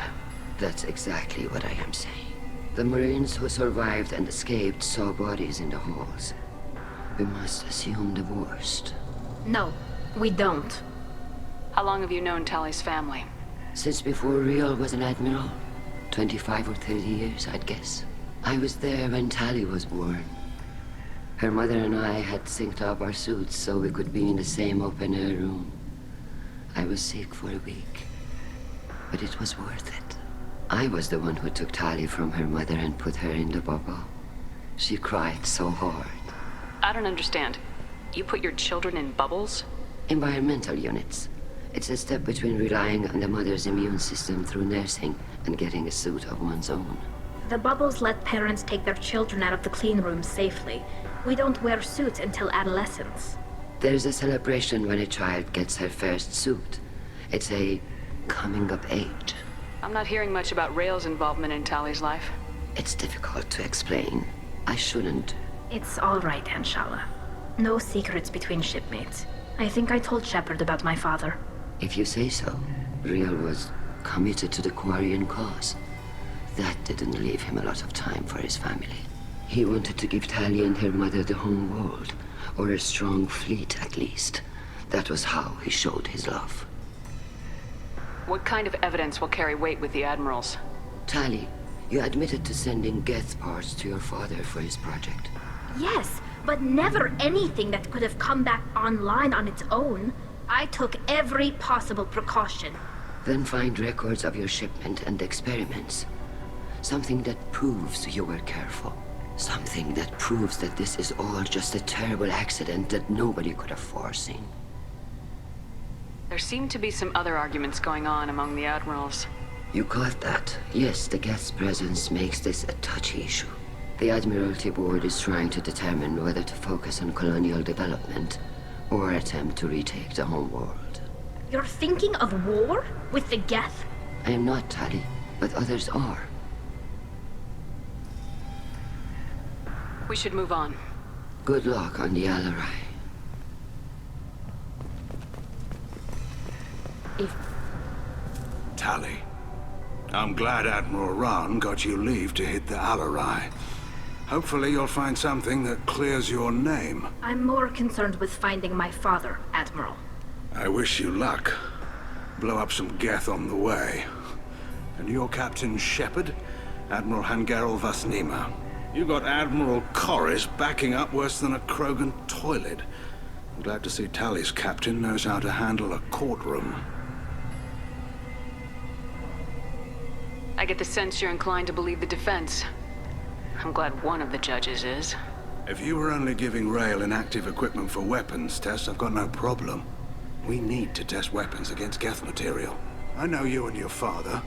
That's exactly what I am saying. The Marines who survived and escaped saw bodies in the halls. We must assume the worst. No, we don't. How long have you known Tali's family? Since before Real was an admiral. 25 or 30 years, I'd guess. I was there when Tali was born. Her mother and I had synced up our suits so we could be in the same open-air room. I was sick for a week, but it was worth it. I was the one who took Tali from her mother and put her in the bubble. She cried so hard. I don't understand. You put your children in bubbles? Environmental units. It's a step between relying on the mother's immune system through nursing and getting a suit of one's own. The bubbles let parents take their children out of the clean rooms safely. We don't wear suits until adolescence. There's a celebration when a child gets her first suit. It's a coming of age. I'm not hearing much about Rael's involvement in Tali's life. It's difficult to explain. I shouldn't. It's all right, Anshala. No secrets between shipmates. I think I told Shepard about my father. If you say so. Rael was committed to the Quarian cause. That didn't leave him a lot of time for his family. He wanted to give Tali and her mother the home world, or a strong fleet at least. That was how he showed his love. What kind of evidence will carry weight with the admirals? Tali, you admitted to sending Geth parts to your father for his project. Yes, but never anything that could have come back online on its own. I took every possible precaution. Then find records of your shipment and experiments. Something that proves you were careful. Something that proves that this is all just a terrible accident that nobody could have foreseen. There seem to be some other arguments going on among the admirals. You caught that? Yes, the Geth's presence makes this a touchy issue. The Admiralty Board is trying to determine whether to focus on colonial development or attempt to retake the home world. You're thinking of war? With the Geth? I am not, Tali, but others are. We should move on. Good luck on the Alarai. Tali, I'm glad Admiral Rahn got you leave to hit the Alarai. Hopefully you'll find something that clears your name. I'm more concerned with finding my father, Admiral. I wish you luck. Blow up some Geth on the way. And your Captain Shepard, Admiral Hangarel Vasnima. You got Admiral Koresh backing up worse than a Krogan toilet. I'm glad to see Tali's captain knows how to handle a courtroom. I get the sense you're inclined to believe the defense. I'm glad one of the judges is. If you were only giving Rael inactive equipment for weapons tests, I've got no problem. We need to test weapons against Geth material. I know you and your father.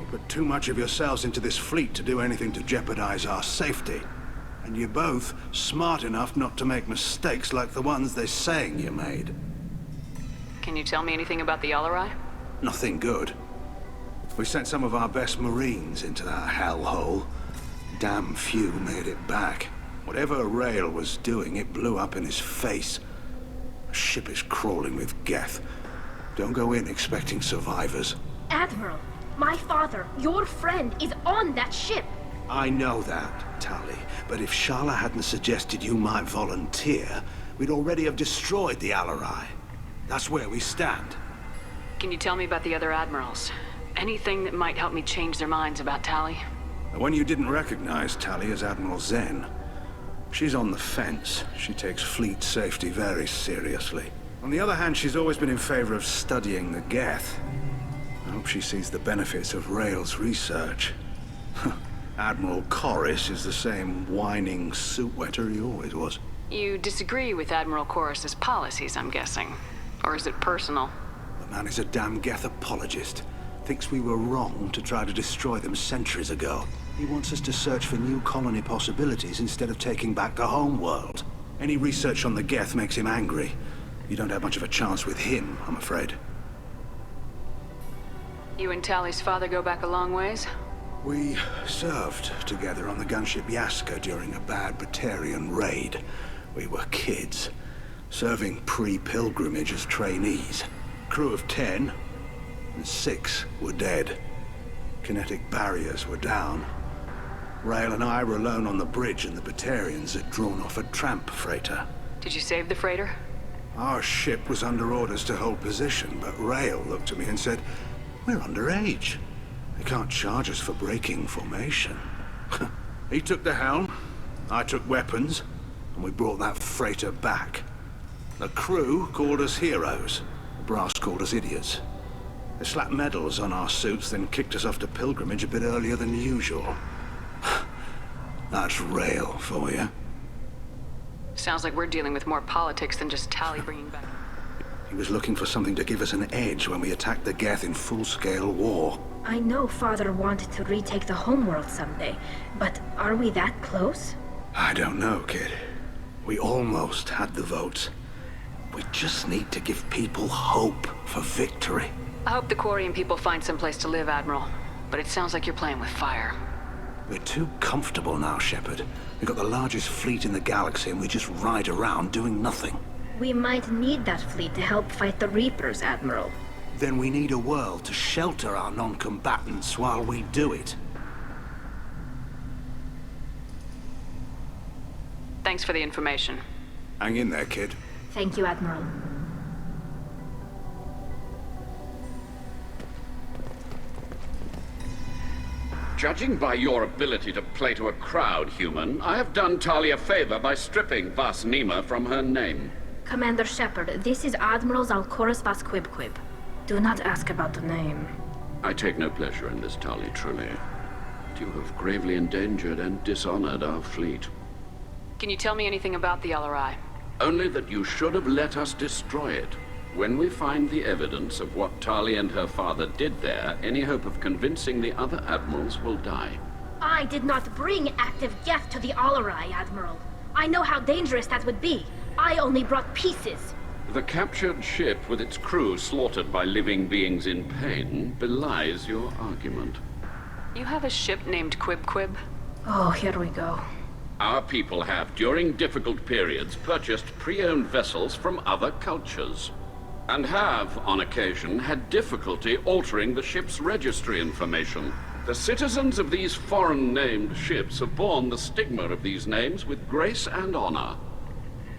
You put too much of yourselves into this fleet to do anything to jeopardize our safety. And you're both smart enough not to make mistakes like the ones they're saying you made. Can you tell me anything about the Alarai? Nothing good. We sent some of our best Marines into that hellhole. Damn few made it back. Whatever Rael was doing, it blew up in his face. The ship is crawling with Geth. Don't go in expecting survivors. Admiral, my father, your friend, is on that ship. I know that, Tali, but if Shala hadn't suggested you might volunteer, we'd already have destroyed the Alarai. That's where we stand. Can you tell me about the other admirals? Anything that might help me change their minds about Tali? The one you didn't recognize, Tali, is Admiral Zen. She's on the fence. She takes fleet safety very seriously. On the other hand, she's always been in favor of studying the Geth. I hope she sees the benefits of Rael's research. Admiral Corris is the same whining suit-wetter he always was. You disagree with Admiral Corris's policies, I'm guessing. Or is it personal? The man is a damn Geth apologist. Thinks we were wrong to try to destroy them centuries ago. He wants us to search for new colony possibilities instead of taking back the home world. Any research on the Geth makes him angry. You don't have much of a chance with him, I'm afraid. You and Tali's father go back a long ways? We served together on the gunship Yaska during a bad Batarian raid. We were kids, serving pre-pilgrimage as trainees. Crew of 10, and 6 were dead. Kinetic barriers were down. Rael and I were alone on the bridge, and the Batarians had drawn off a tramp freighter. Did you save the freighter? Our ship was under orders to hold position, but Rael looked at me and said, "We're underage. They can't charge us for breaking formation." He took the helm, I took weapons, and we brought that freighter back. The crew called us heroes. The brass called us idiots. They slapped medals on our suits, then kicked us off to pilgrimage a bit earlier than usual. That's Rael for you. Sounds like we're dealing with more politics than just Tali bringing back. He was looking for something to give us an edge when we attacked the Geth in full-scale war. I know Father wanted to retake the homeworld someday, but are we that close? I don't know, kid. We almost had the votes. We just need to give people hope for victory. I hope the Quarian people find some place to live, Admiral. But it sounds like you're playing with fire. We're too comfortable now, Shepard. We've got the largest fleet in the galaxy and we just ride around doing nothing. We might need that fleet to help fight the Reapers, Admiral. Then we need a world to shelter our non-combatants while we do it. Thanks for the information. Hang in there, kid. Thank you, Admiral. Judging by your ability to play to a crowd, human, I have done Tali a favor by stripping Vas Nima from her name. Commander Shepard, this is Admiral Zalkoris Vas Quib. Do not ask about the name. I take no pleasure in this, Tali, truly. But you have gravely endangered and dishonored our fleet. Can you tell me anything about the Alarai? Only that you should have let us destroy it. When we find the evidence of what Tali and her father did there, any hope of convincing the other admirals will die. I did not bring active Geth to the Alarai, Admiral. I know how dangerous that would be. I only brought pieces. The captured ship with its crew slaughtered by living beings in pain belies your argument. You have a ship named Quib? Oh, here we go. Our people have, during difficult periods, purchased pre-owned vessels from other cultures. And have, on occasion, had difficulty altering the ship's registry information. The citizens of these foreign-named ships have borne the stigma of these names with grace and honor.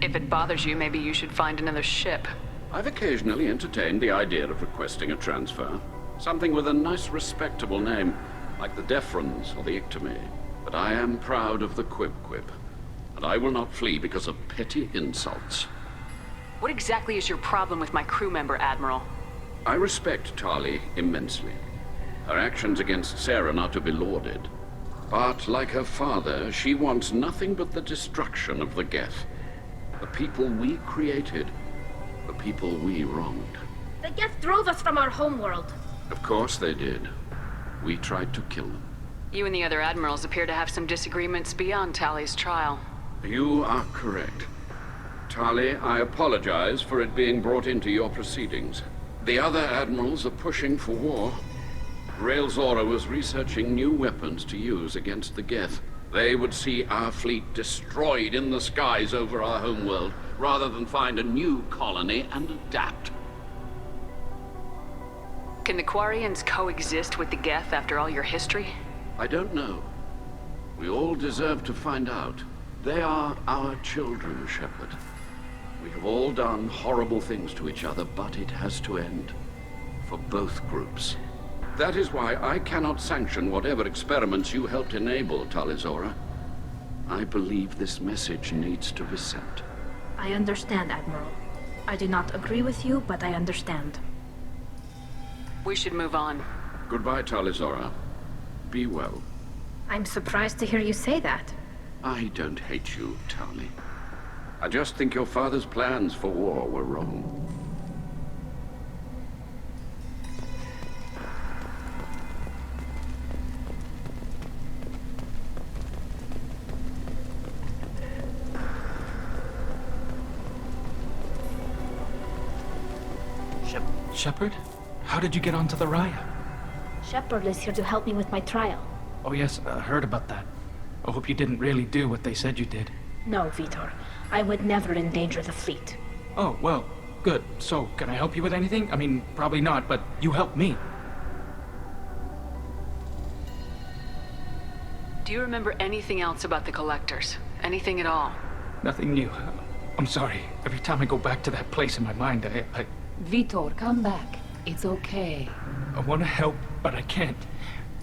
If it bothers you, maybe you should find another ship. I've occasionally entertained the idea of requesting a transfer. Something with a nice, respectable name, like the Defrons or the Ictomy. But I am proud of the Quib, and I will not flee because of petty insults. What exactly is your problem with my crew member, Admiral? I respect Tali immensely. Her actions against Saren are to be lauded. But, like her father, she wants nothing but the destruction of the Geth. The people we created. The people we wronged. The Geth drove us from our homeworld. Of course they did. We tried to kill them. You and the other admirals appear to have some disagreements beyond Tali's trial. You are correct. Tali, I apologize for it being brought into your proceedings. The other admirals are pushing for war. Rael Zora was researching new weapons to use against the Geth. They would see our fleet destroyed in the skies over our homeworld, rather than find a new colony and adapt. Can the Quarians coexist with the Geth after all your history? I don't know. We all deserve to find out. They are our children, Shepard. We have all done horrible things to each other, but it has to end. For both groups. That is why I cannot sanction whatever experiments you helped enable, Tali'Zorah. I believe this message needs to be sent. I understand, Admiral. I do not agree with you, but I understand. We should move on. Goodbye, Tali'Zorah. Be well. I'm surprised to hear you say that. I don't hate you, Tali. I just think your father's plans for war were wrong. Shepard? How did you get onto the Raya? Shepard is here to help me with my trial. Oh yes, I heard about that. I hope you didn't really do what they said you did. No, Vitor. I would never endanger the fleet. Oh, well, good. So, can I help you with anything? I mean, probably not, but you helped me. Do you remember anything else about the Collectors? Anything at all? Nothing new. I'm sorry. Every time I go back to that place in my mind, I Vitor, come back. It's okay. I want to help, but I can't.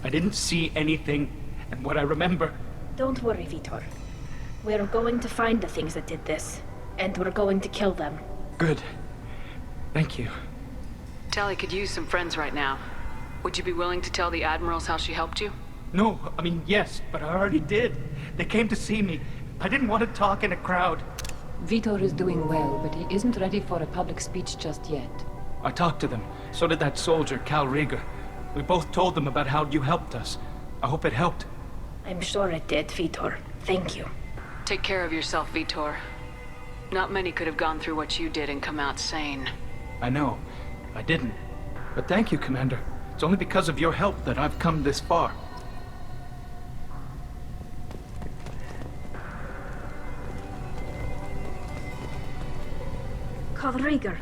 I didn't see anything, and what I remember... Don't worry, Vitor. We're going to find the things that did this, and we're going to kill them. Good. Thank you. Tali could use some friends right now. Would you be willing to tell the Admirals how she helped you? No, I mean, yes, but I already did. They came to see me. I didn't want to talk in a crowd. Vitor is doing well, but he isn't ready for a public speech just yet. I talked to them. So did that soldier, Cal Rieger. We both told them about how you helped us. I hope it helped. I'm sure it did, Vitor. Thank you. Take care of yourself, Vitor. Not many could have gone through what you did and come out sane. I know. I didn't. But thank you, Commander. It's only because of your help that I've come this far. Cal Rieger.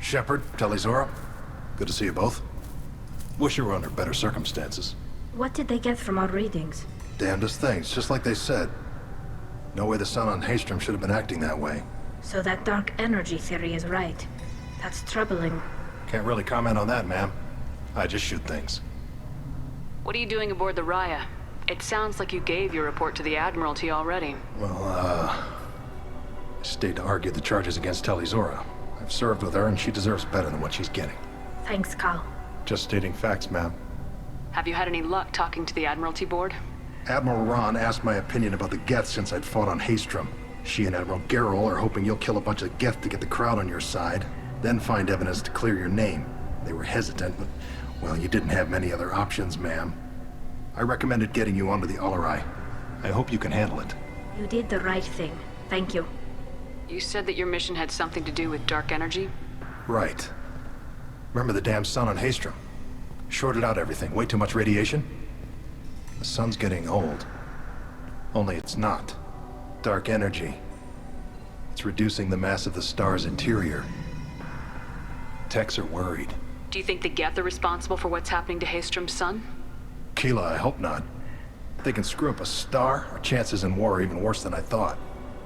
Shepard, Tali'Zorah. Good to see you both. Wish you were under better circumstances. What did they get from our readings? Damnedest things, just like they said. No way the sun on Haestrom should have been acting that way. So that dark energy theory is right. That's troubling. Can't really comment on that, ma'am. I just shoot things. What are you doing aboard the Raya? It sounds like you gave your report to the Admiralty already. Well, I stayed to argue the charges against Tali'Zorah. I've served with her, and she deserves better than what she's getting. Thanks, Cal. Just stating facts, ma'am. Have you had any luck talking to the Admiralty Board? Admiral Ron asked my opinion about the Geth since I'd fought on Haestrom. She and Admiral Gerrel are hoping you'll kill a bunch of Geth to get the crowd on your side, then find evidence to clear your name. They were hesitant, but, well, you didn't have many other options, ma'am. I recommended getting you onto the Alarai. I hope you can handle it. You did the right thing. Thank you. You said that your mission had something to do with dark energy? Right. Remember the damn sun on Haestrom? Shorted out everything. Way too much radiation? The sun's getting old. Only it's not. Dark energy. It's reducing the mass of the star's interior. Techs are worried. Do you think the Geth are responsible for what's happening to Haestrom's sun? Keela, I hope not. If they can screw up a star, our chances in war are even worse than I thought.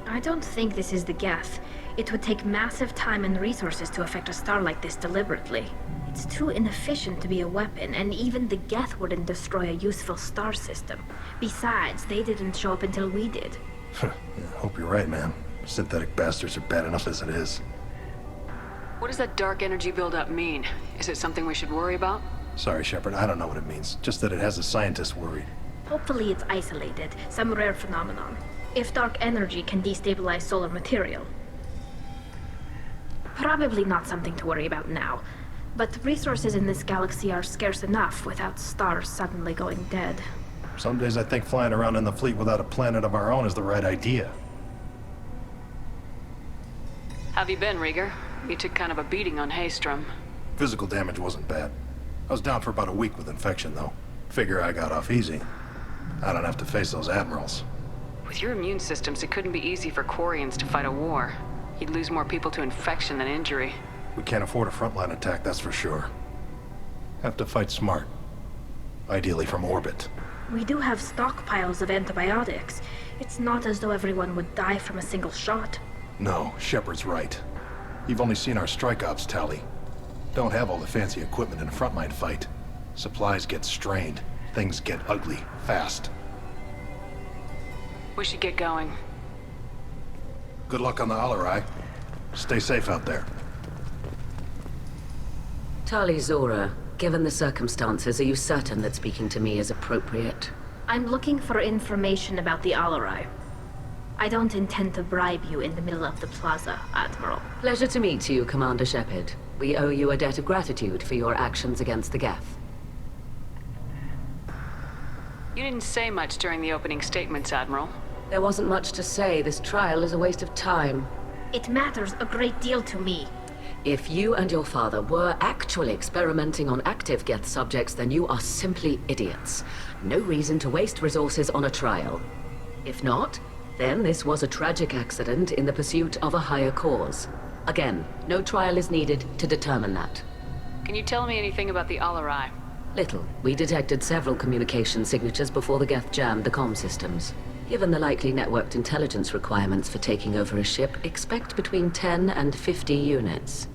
I don't think this is the Geth. It would take massive time and resources to affect a star like this deliberately. It's too inefficient to be a weapon, and even the Geth wouldn't destroy a useful star system. Besides, they didn't show up until we did. Yeah, hope you're right, man. Synthetic bastards are bad enough as it is. What does that dark energy buildup mean? Is it something we should worry about? Sorry, Shepard, I don't know what it means. Just that it has the scientists worried. Hopefully it's isolated, some rare phenomenon. If dark energy can destabilize solar material. Probably not something to worry about now. But resources in this galaxy are scarce enough without stars suddenly going dead. Some days I think flying around in the fleet without a planet of our own is the right idea. Have you been, Rieger? You took kind of a beating on Haestrom. Physical damage wasn't bad. I was down for about a week with infection, though. Figure I got off easy. I don't have to face those admirals. With your immune systems, it couldn't be easy for Quarians to fight a war. You'd lose more people to infection than injury. We can't afford a frontline attack, that's for sure. Have to fight smart. Ideally from orbit. We do have stockpiles of antibiotics. It's not as though everyone would die from a single shot. No, Shepard's right. You've only seen our strike ops tally. Don't have all the fancy equipment in a frontline fight. Supplies get strained. Things get ugly, fast. We should get going. Good luck on the Alarai. Stay safe out there. Tali Zora, given the circumstances, are you certain that speaking to me is appropriate? I'm looking for information about the Alarai. I don't intend to bribe you in the middle of the plaza, Admiral. Pleasure to meet you, Commander Shepard. We owe you a debt of gratitude for your actions against the Geth. You didn't say much during the opening statements, Admiral. There wasn't much to say. This trial is a waste of time. It matters a great deal to me. If you and your father were actually experimenting on active Geth subjects, then you are simply idiots. No reason to waste resources on a trial. If not, then this was a tragic accident in the pursuit of a higher cause. Again, no trial is needed to determine that. Can you tell me anything about the Alarai? Little. We detected several communication signatures before the Geth jammed the comm systems. Given the likely networked intelligence requirements for taking over a ship, expect between 10 and 50 units.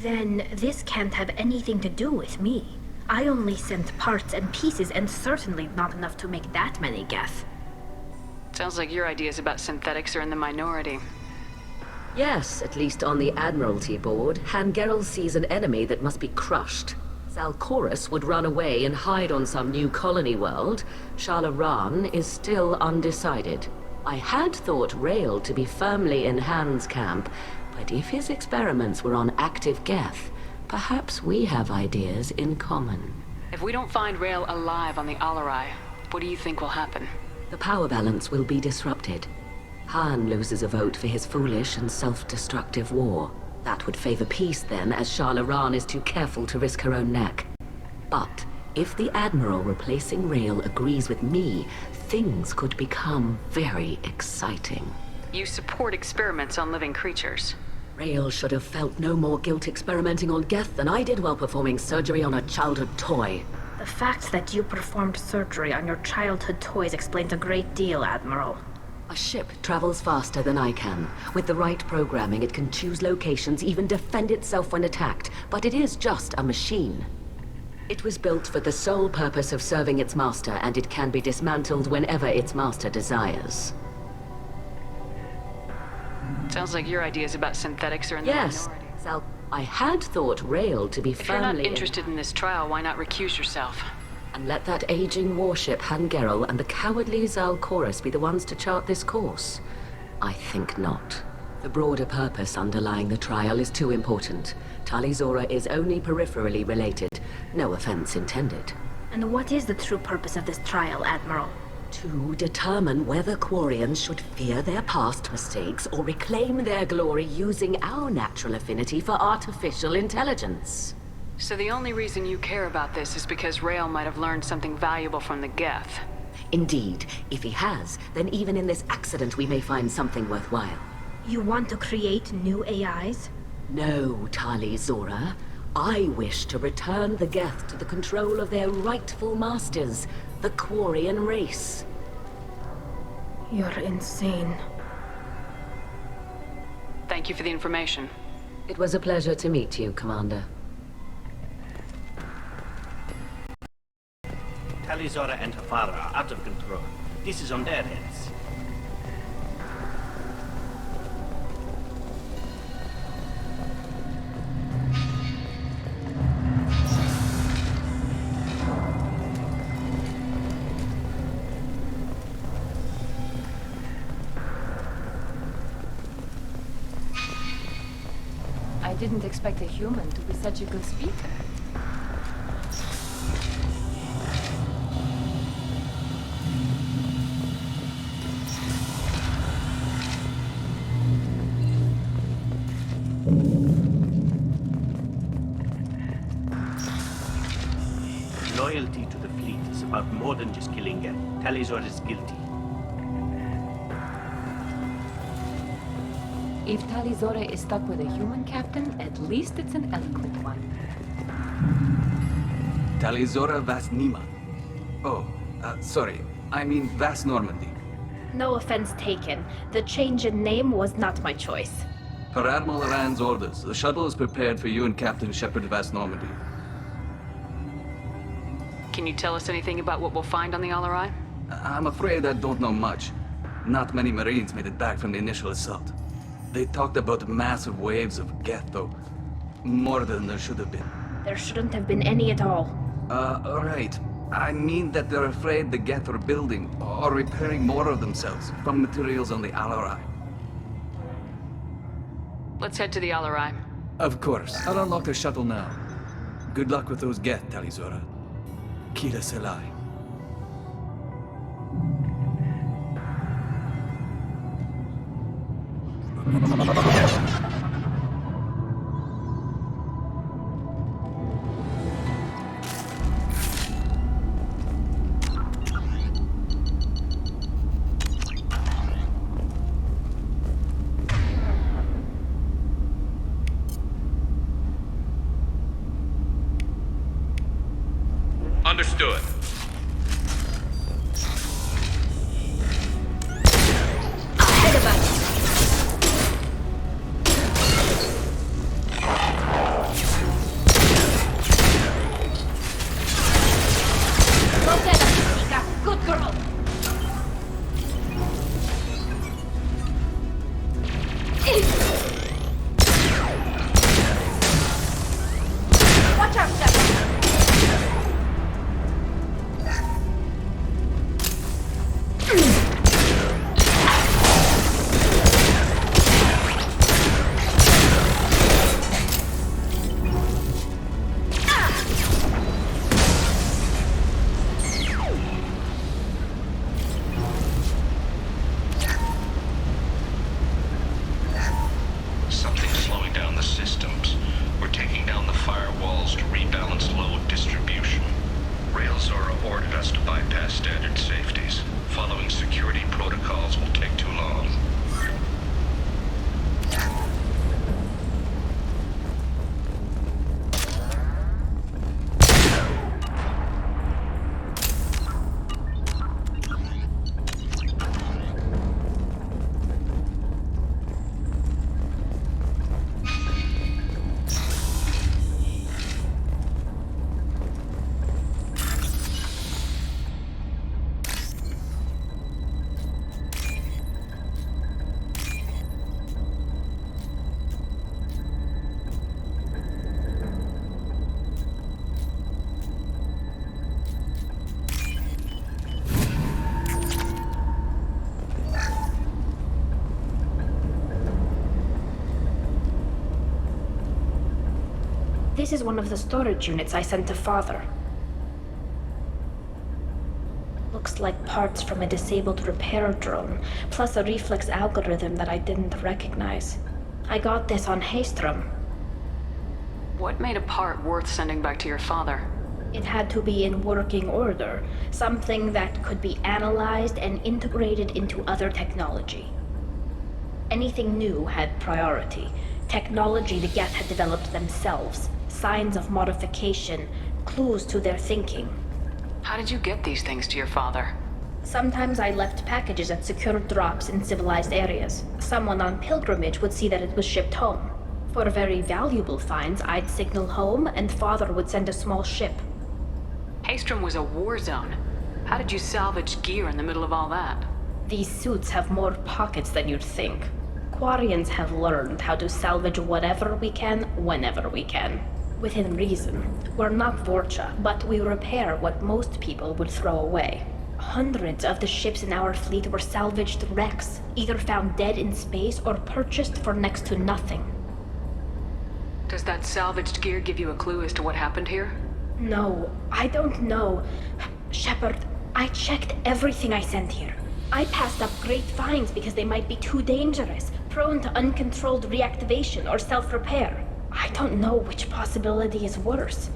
Then this can't have anything to do with me. I only sent parts and pieces, and certainly not enough to make that many Geth. Sounds like your ideas about synthetics are in the minority. Yes, at least on the Admiralty board, Hangerel sees an enemy that must be crushed. Zalcorus would run away and hide on some new colony world. Shalaran is still undecided. I had thought Rael to be firmly in Han's camp, but if his experiments were on active Geth, perhaps we have ideas in common. If we don't find Rael alive on the Alarai, what do you think will happen? The power balance will be disrupted. Han loses a vote for his foolish and self-destructive war. That would favor peace then, as Shalaran is too careful to risk her own neck. But if the Admiral replacing Rael agrees with me, things could become very exciting. You support experiments on living creatures. Rael should have felt no more guilt experimenting on Geth than I did while performing surgery on a childhood toy. The fact that you performed surgery on your childhood toys explains a great deal, Admiral. A ship travels faster than I can. With the right programming, it can choose locations, even defend itself when attacked. But it is just a machine. It was built for the sole purpose of serving its master, and it can be dismantled whenever its master desires. Sounds like your ideas about synthetics are in the Yes, minority. I had thought Rael to be If you're not firmly interested in this trial, why not recuse yourself? and let that aging warship Hangerel and the cowardly Zalcorus be the ones to chart this course. I think not. The broader purpose underlying the trial is too important. Tali Zora is only peripherally related. No offense intended. And what is the true purpose of this trial, Admiral? To determine whether Quarians should fear their past mistakes or reclaim their glory using our natural affinity for artificial intelligence. So the only reason you care about this is because Rael might have learned something valuable from the Geth. Indeed. If he has, then even in this accident we may find something worthwhile. You want to create new AIs? No, Tali Zora. I wish to return the Geth to the control of their rightful masters, the Quarian race. You're insane. Thank you for the information. It was a pleasure to meet you, Commander. Talizora and her father are out of control. This is on their heads. I didn't expect a human to be such a good speaker. Loyalty to the fleet is about more than just killing Geth. Talizor is guilty. If Talizora is stuck with a human captain, at least it's an eloquent one. Talizora Vas Nima. Oh, sorry. I mean Vas Normandy. No offense taken. The change in name was not my choice. Per Admiral Rand's orders, the shuttle is prepared for you and Captain Shepard Vas Normandy. Can you tell us anything about what we'll find on the Alarai? I'm afraid I don't know much. Not many Marines made it back from the initial assault. They talked about massive waves of Geth, though. More than there should have been. There shouldn't have been any at all. Right. I mean that they're afraid the Geth are building or repairing more of themselves from materials on the Alarai. Let's head to the Alarai. Of course. I'll unlock the shuttle now. Good luck with those Geth, Talizora. Kira Selai. Understood. Ahead of us! Good girl! Watch out, Shepard! Something's slowing down the systems. We're taking down the firewalls to rebalance load distribution. Railzora ordered us to bypass standard safeties. Following security protocols will take too long. This is one of the storage units I sent to Father. Looks like parts from a disabled repair drone, plus a reflex algorithm that I didn't recognize. I got this on Haystrom. What made a part worth sending back to your father? It had to be in working order, something that could be analyzed and integrated into other technology. Anything new had priority. Technology the Geth had developed themselves, signs of modification, clues to their thinking. How did you get these things to your father? Sometimes I left packages at secure drops in civilized areas. Someone on pilgrimage would see that it was shipped home. For very valuable finds, I'd signal home, and Father would send a small ship. Haystrom was a war zone. How did you salvage gear in the middle of all that? These suits have more pockets than you'd think. Quarians have learned how to salvage whatever we can, whenever we can. Within reason. We're not Vorcha, but we repair what most people would throw away. Hundreds of the ships in our fleet were salvaged wrecks, either found dead in space or purchased for next to nothing. Does that salvaged gear give you a clue as to what happened here? No, I don't know. Shepard, I checked everything I sent here. I passed up great finds because they might be too dangerous, prone to uncontrolled reactivation or self-repair. I don't know which possibility is worse.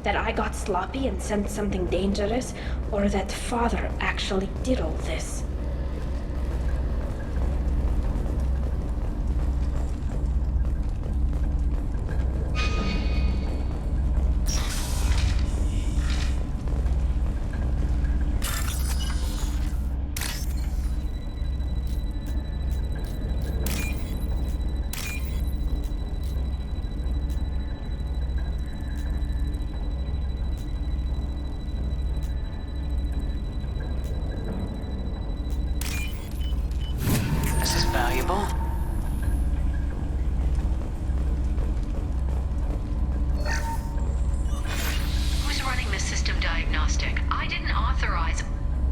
That I got sloppy and sent something dangerous, or that Father actually did all this. Valuable. Who's running the system diagnostic? I didn't authorize.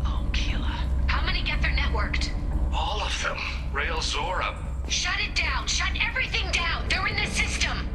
Oh, Keela. How many get their networked? All of them. Rail Zora. Shut it down! Shut everything down! They're in the system!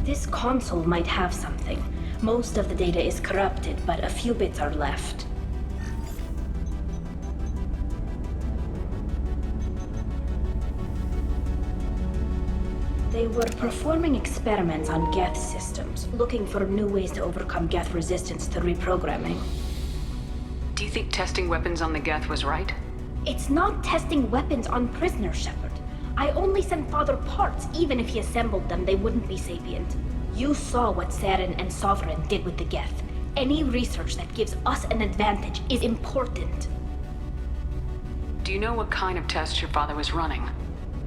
This console might have something. Most of the data is corrupted, but a few bits are left. They were performing experiments on Geth systems, looking for new ways to overcome Geth resistance to reprogramming. Do you think testing weapons on the Geth was right? It's not testing weapons on prisoners, Shepard. I only sent Father parts. Even if he assembled them, they wouldn't be sapient. You saw what Saren and Sovereign did with the Geth. Any research that gives us an advantage is important. Do you know what kind of tests your father was running?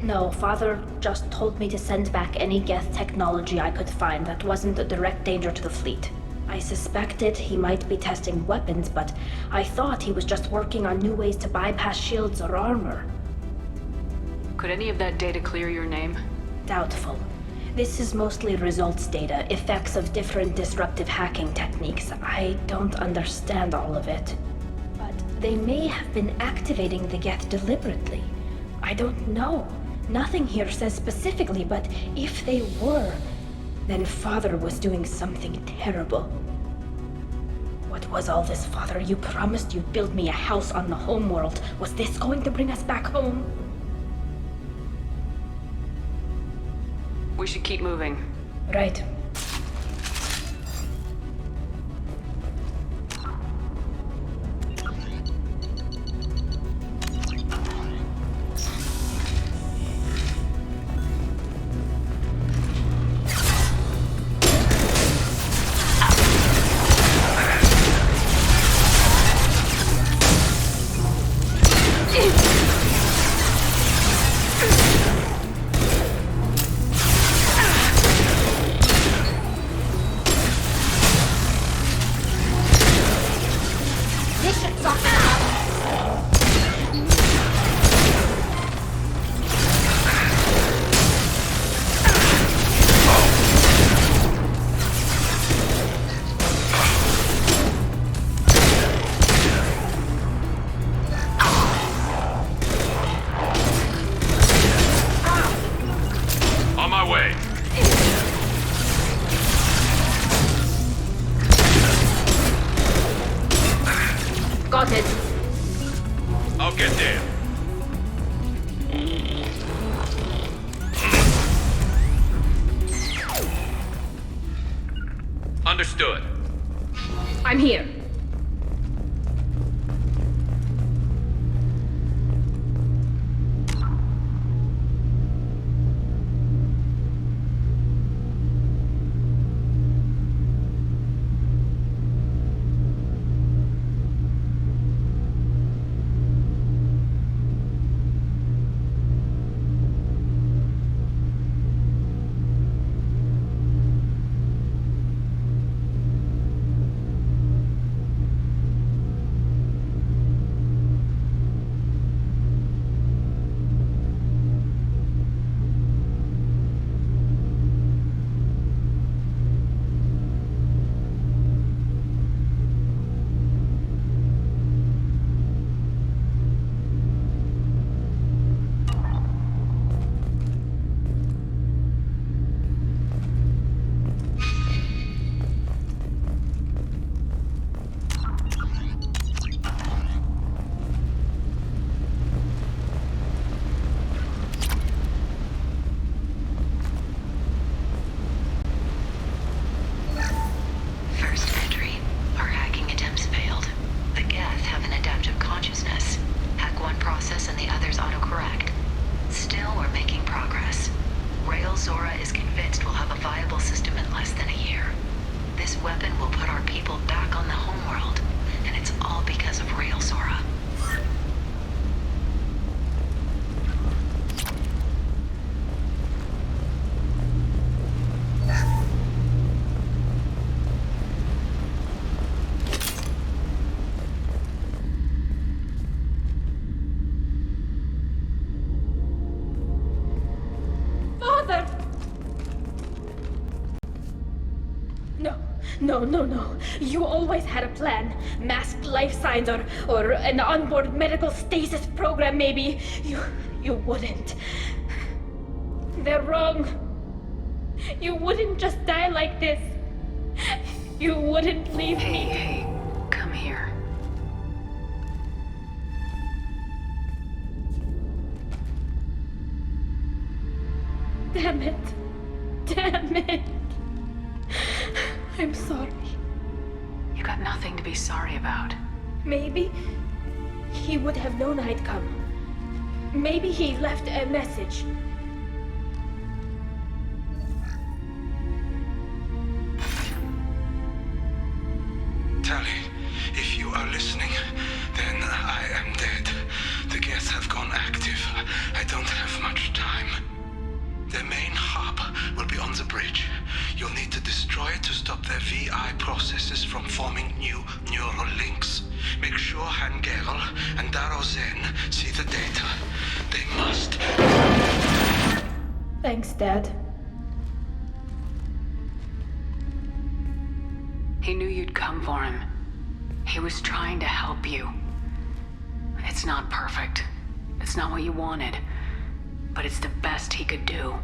No, Father just told me to send back any Geth technology I could find that wasn't a direct danger to the fleet. I suspected he might be testing weapons, but I thought he was just working on new ways to bypass shields or armor. Could any of that data clear your name? Doubtful. This is mostly results data, effects of different disruptive hacking techniques. I don't understand all of it. But they may have been activating the Geth deliberately. I don't know. Nothing here says specifically, but if they were, then Father was doing something terrible. What was all this, Father? You promised you'd build me a house on the homeworld. Was this going to bring us back home? We should keep moving. Right. I'll get there. Understood. I'm here. No. You always had a plan. Masked life signs or an onboard medical stasis program, maybe. You wouldn't. They're wrong. You wouldn't just die like this. You wouldn't leave me. Hey, come here. Damn it. I'm sorry. You got nothing to be sorry about. Maybe he would have known I'd come. Maybe he left a message. Tali, if you are listening, then I am dead. The Geth have gone active. I don't have much time. bridge. You'll need to destroy it to stop their VI processes from forming new neural links. Make sure Hangerel and Daro Zen see the data. They must. Thanks, Dad. He knew you'd come for him. He was trying to help you. It's not perfect. It's not what you wanted. But it's the best he could do.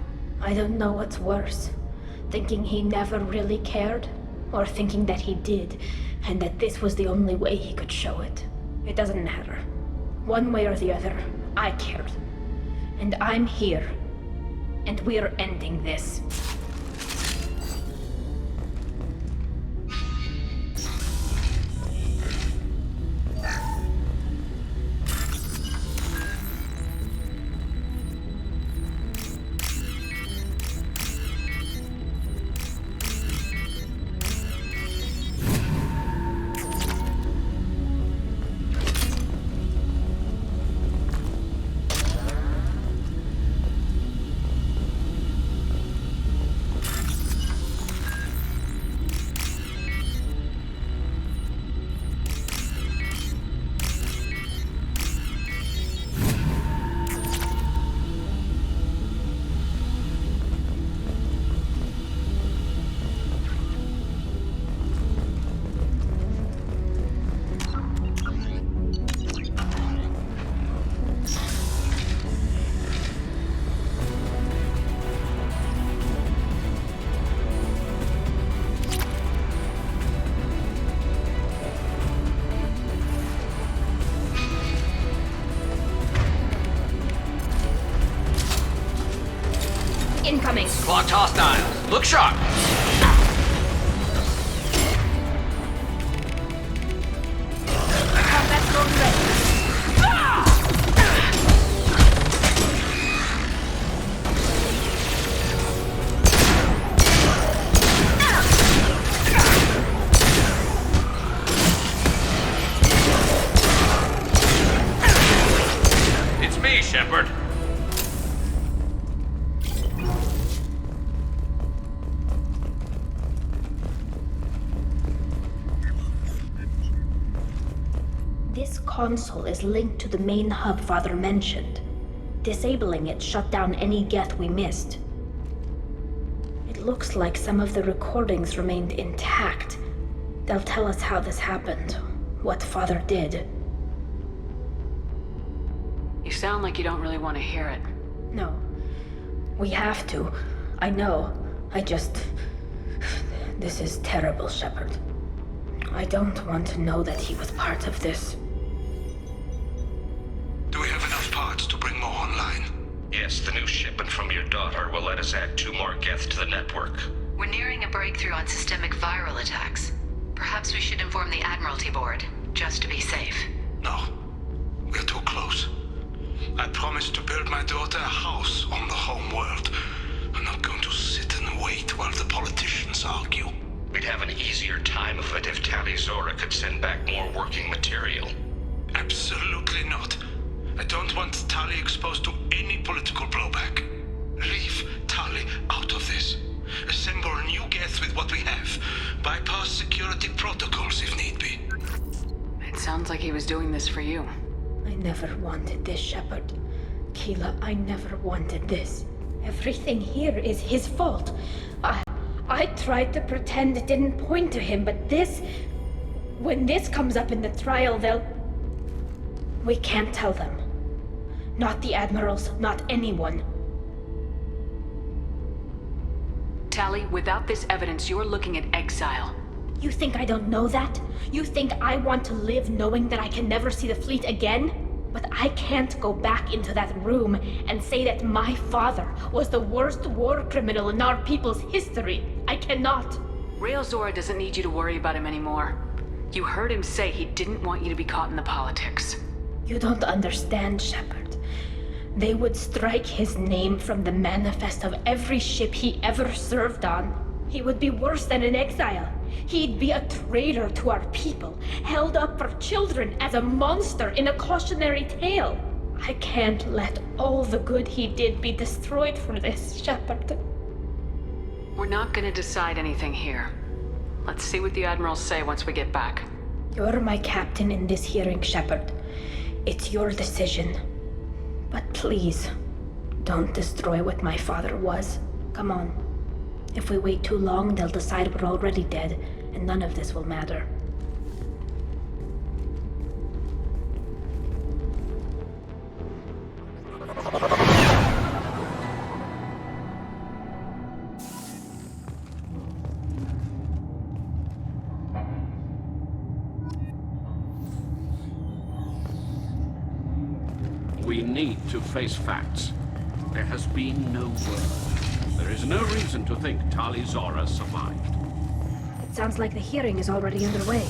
I don't know what's worse. Thinking he never really cared, or thinking that he did, and that this was the only way he could show it. It doesn't matter. One way or the other, I cared. And I'm here. And we're ending this. Incoming. Clocked hostiles. Look sharp. Combat drone ready. It's me, Shepard. This console is linked to the main hub Father mentioned. Disabling it shut down any Geth we missed. It looks like some of the recordings remained intact. They'll tell us how this happened, what Father did. You sound like you don't really want to hear it. No. We have to. I know. This is terrible, Shepard. I don't want to know that he was part of this. Do we have enough parts to bring more online? Yes, the new shipment from your daughter will let us add 2 more Geth to the network. We're nearing a breakthrough on systemic viral attacks. Perhaps we should inform the Admiralty Board, just to be safe. No. We're too close. I promised to build my daughter a house on the home world. I'm not going to sit and wait while the politicians argue. We'd have an easier time of it if Tali Zora could send back more working material. Absolutely not. I don't want Tali exposed to any political blowback. Leave Tali out of this. Assemble new Geth with what we have. Bypass security protocols if need be. It sounds like he was doing this for you. I never wanted this, Shepard. Keela, I never wanted this. Everything here is his fault. I tried to pretend it didn't point to him, but this... When this comes up in the trial, they'll... We can't tell them. Not the Admirals, not anyone. Tali, without this evidence, you're looking at exile. You think I don't know that? You think I want to live knowing that I can never see the fleet again? But I can't go back into that room and say that my father was the worst war criminal in our people's history. I cannot. Rael Zora doesn't need you to worry about him anymore. You heard him say he didn't want you to be caught in the politics. You don't understand, Shepard. They would strike his name from the manifest of every ship he ever served on. He would be worse than an exile. He'd be a traitor to our people, held up for children as a monster in a cautionary tale. I can't let all the good he did be destroyed for this, Shepard. We're not gonna decide anything here. Let's see what the Admirals say once we get back. You're my captain in this hearing, Shepard. It's your decision. But please, don't destroy what my father was. Come on. If we wait too long, they'll decide we're already dead, and none of this will matter. We need to face facts. There has been no word. There is no reason to think Tali Zora survived. It sounds like the hearing is already underway.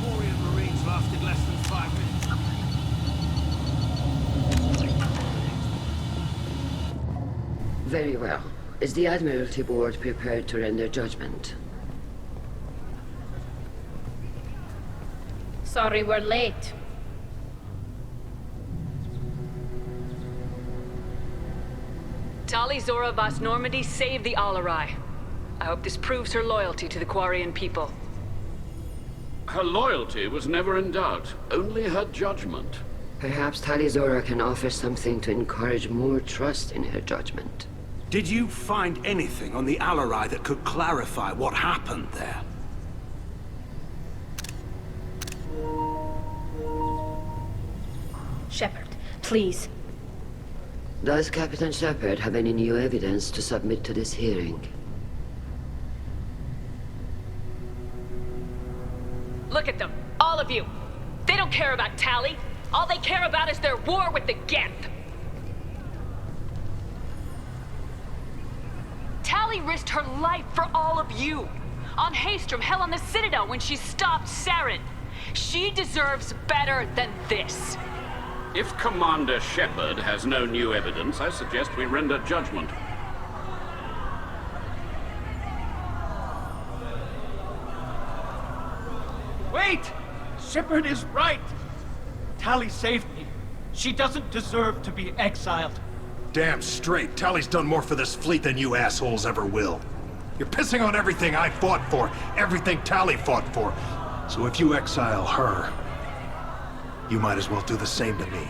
Quarian Marines lasted less than 5 minutes. Very well. Is the Admiralty Board prepared to render judgment? Sorry we're late. Tali Zora Vas Normandy saved the Alarai. I hope this proves her loyalty to the Quarian people. Her loyalty was never in doubt, only her judgment. Perhaps Tali Zora can offer something to encourage more trust in her judgment. Did you find anything on the Alarai that could clarify what happened there? Shepard, please. Does Captain Shepard have any new evidence to submit to this hearing? Look at them, all of you. They don't care about Tali. All they care about is their war with the Geth. Tali risked her life for all of you. On Haestrom, hell, on the Citadel when she stopped Saren. She deserves better than this. If Commander Shepard has no new evidence, I suggest we render judgment. Wait! Shepard is right! Tali saved me. She doesn't deserve to be exiled. Damn straight. Tali's done more for this fleet than you assholes ever will. You're pissing on everything I fought for, everything Tali fought for. So if you exile her, you might as well do the same to me.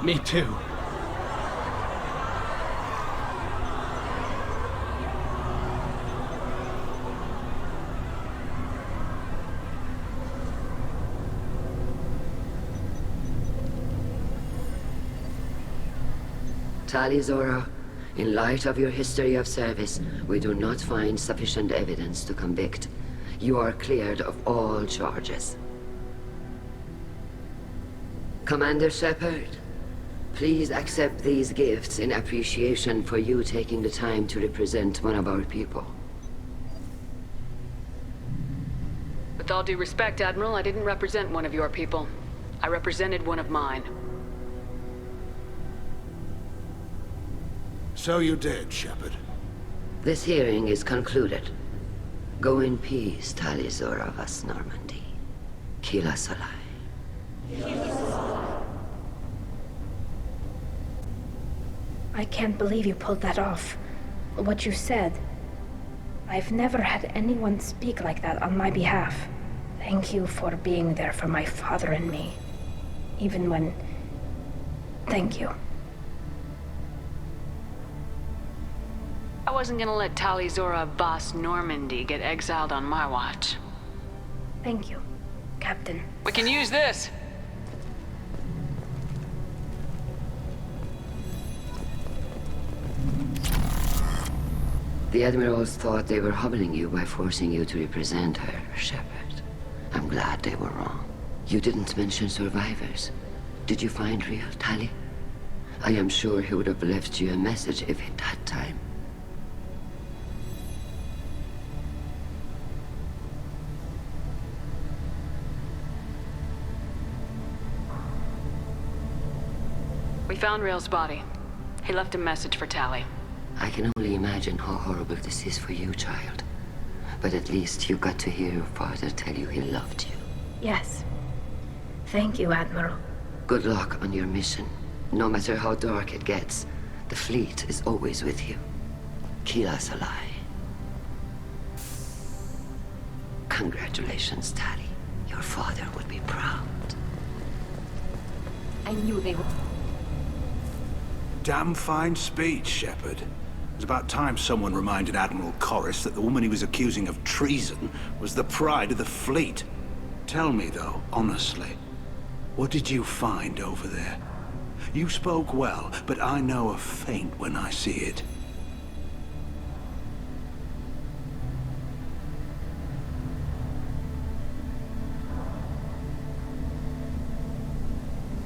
Me too. Tali Zora, in light of your history of service, we do not find sufficient evidence to convict. You are cleared of all charges. Commander Shepard, please accept these gifts in appreciation for you taking the time to represent one of our people. With all due respect, Admiral, I didn't represent one of your people. I represented one of mine. So you did, Shepard. This hearing is concluded. Go in peace, Tali Zora Vas Normandy. Kila Salai. I can't believe you pulled that off. What you said. I've never had anyone speak like that on my behalf. Thank you for being there for my father and me. Even when... Thank you. I wasn't gonna let Tali Zora Vas Normandy get exiled on my watch. Thank you, Captain. We can use this! The Admirals thought they were humbling you by forcing you to represent her, Shepard. I'm glad they were wrong. You didn't mention survivors. Did you find real Tali? I am sure he would have left you a message if he'd had time. We found Rael's body. He left a message for Tali. I can only imagine how horrible this is for you, child. But at least you got to hear your father tell you he loved you. Yes. Thank you, Admiral. Good luck on your mission. No matter how dark it gets, the fleet is always with you. Keelah Se'lai. Congratulations, Tali. Your father would be proud. I knew they would. Damn fine speech, Shepard. It's about time someone reminded Admiral Corris that the woman he was accusing of treason was the pride of the fleet. Tell me, though, honestly, what did you find over there? You spoke well, but I know a feint when I see it.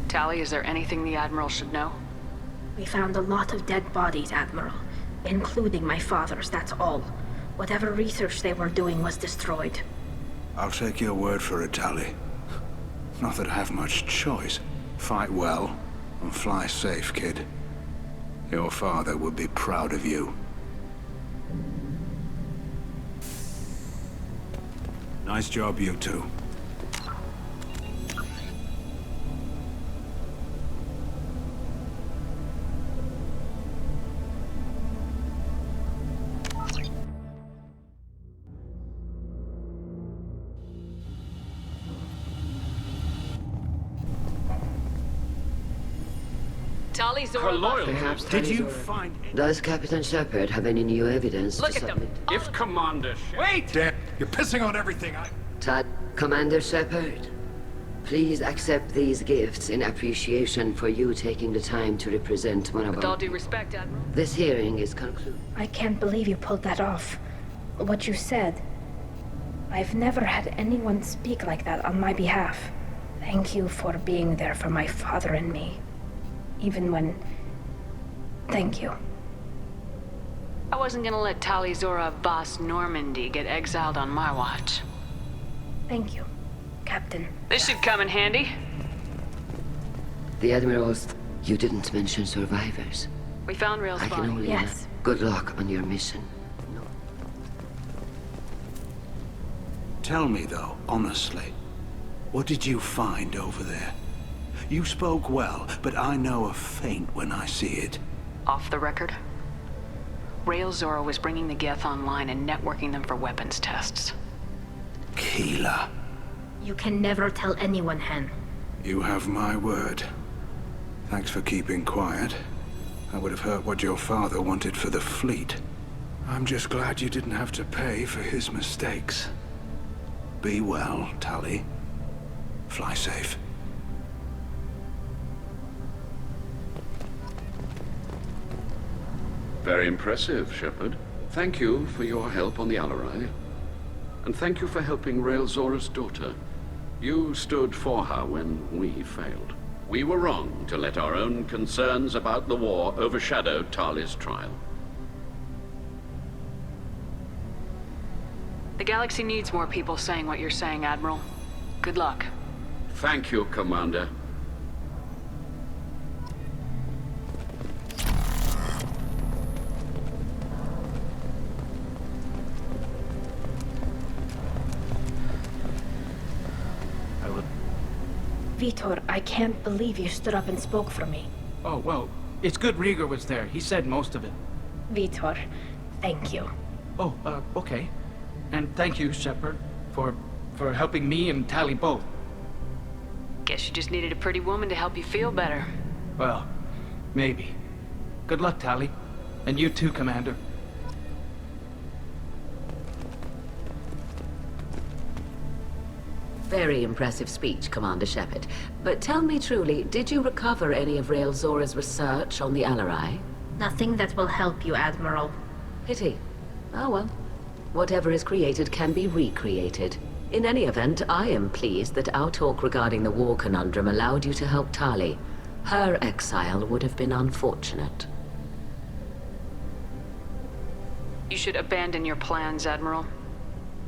Tali, is there anything the Admiral should know? We found a lot of dead bodies, Admiral. Including my father's, that's all. Whatever research they were doing was destroyed. I'll take your word for it, Tali. Not that I have much choice. Fight well, and fly safe, kid. Your father would be proud of you. Nice job, you two. Tali Zora. Perhaps Did Tali you Zora. find... Does Captain Shepard have any new evidence Look to at them. submit? If Commander Shepard... Wait! Dan, you're pissing on everything. Commander Shepard, please accept these gifts in appreciation for you taking the time to represent one of With all our... due respect, Admiral. This hearing is concluded. I can't believe you pulled that off. What you said. I've never had anyone speak like that on my behalf. Thank you for being there for my father and me. Even when... Thank you. I wasn't gonna let Tali Zora Boss Normandy get exiled on my watch. Thank you, Captain. This should come in handy. The Admirals... You didn't mention survivors. We found Rail's I can body. only... Yes. Good luck on your mission. Tell me, though, honestly, what did you find over there? You spoke well, but I know a feint when I see it. Off the record, Rail Zora was bringing the Geth online and networking them for weapons tests. Keelah. You can never tell anyone, Hen. You have my word. Thanks for keeping quiet. I would have heard what your father wanted for the fleet. I'm just glad you didn't have to pay for his mistakes. Be well, Tali. Fly safe. Very impressive, Shepard. Thank you for your help on the Alarai. And thank you for helping Rail Zora's daughter. You stood for her when we failed. We were wrong to let our own concerns about the war overshadow Tali's trial. The galaxy needs more people saying what you're saying, Admiral. Good luck. Thank you, Commander. Vitor, I can't believe you stood up and spoke for me. Oh, well, it's good Rieger was there. He said most of it. Vitor, thank you. Oh, okay. And thank you, Shepard, for helping me and Tali both. Guess you just needed a pretty woman to help you feel better. Well, maybe. Good luck, Tali. And you too, Commander. Very impressive speech, Commander Shepard. But tell me truly, did you recover any of Rail Zora's research on the Alarai? Nothing that will help you, Admiral. Pity. Oh well. Whatever is created can be recreated. In any event, I am pleased that our talk regarding the war conundrum allowed you to help Tali. Her exile would have been unfortunate. You should abandon your plans, Admiral.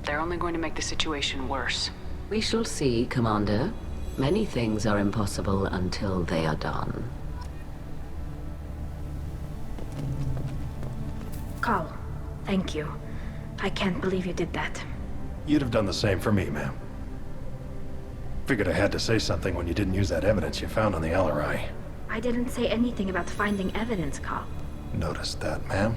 They're only going to make the situation worse. We shall see, Commander. Many things are impossible until they are done. Carl, thank you. I can't believe you did that. You'd have done the same for me, ma'am. Figured I had to say something when you didn't use that evidence you found on the Alarai. I didn't say anything about finding evidence, Cal. Noticed that, ma'am.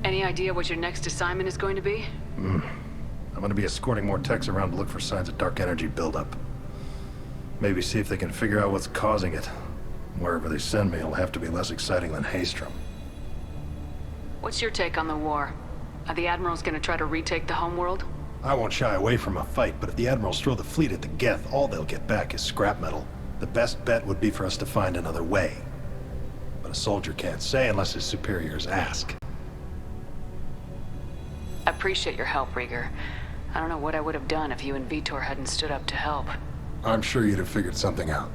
Any idea what your next assignment is going to be? I'm gonna be escorting more techs around to look for signs of dark energy buildup. Maybe see if they can figure out what's causing it. Wherever they send me, it'll have to be less exciting than Haystrom. What's your take on the war? Are the Admirals gonna try to retake the homeworld? I won't shy away from a fight, but if the Admirals throw the fleet at the Geth, all they'll get back is scrap metal. The best bet would be for us to find another way. But a soldier can't say unless his superiors ask. I appreciate your help, Rieger. I don't know what I would have done if you and Vitor hadn't stood up to help. I'm sure you'd have figured something out.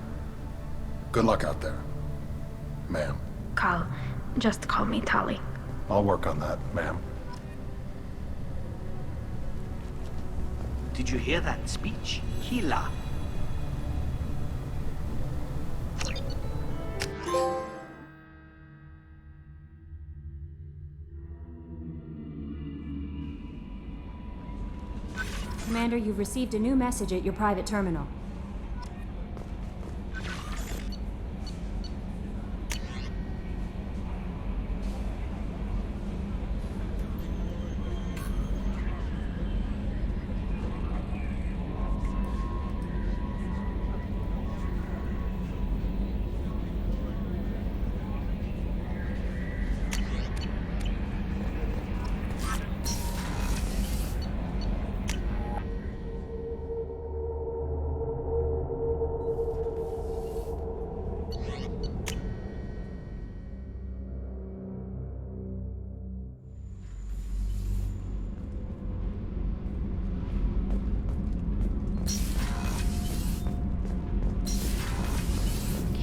Good luck out there, ma'am. Cal, just call me Tali. I'll work on that, ma'am. Did you hear that speech? Hila. Commander, you've received a new message at your private terminal.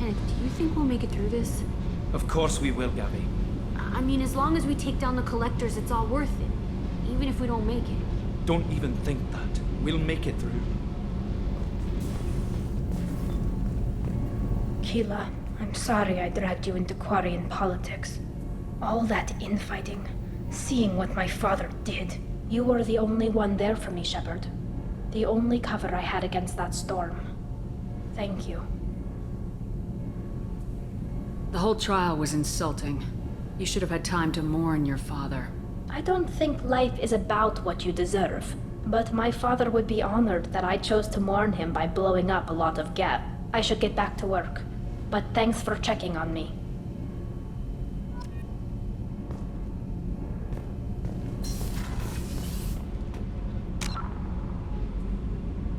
Do you think we'll make it through this? Of course we will, Gabby. I mean, as long as we take down the collectors, it's all worth it. Even if we don't make it. Don't even think that. We'll make it through. Keela, I'm sorry I dragged you into Quarian politics. All that infighting, seeing what my father did. You were the only one there for me, Shepard. The only cover I had against that storm. Thank you. The whole trial was insulting. You should have had time to mourn your father. I don't think life is about what you deserve, but my father would be honored that I chose to mourn him by blowing up a lot of Geth. I should get back to work, but thanks for checking on me.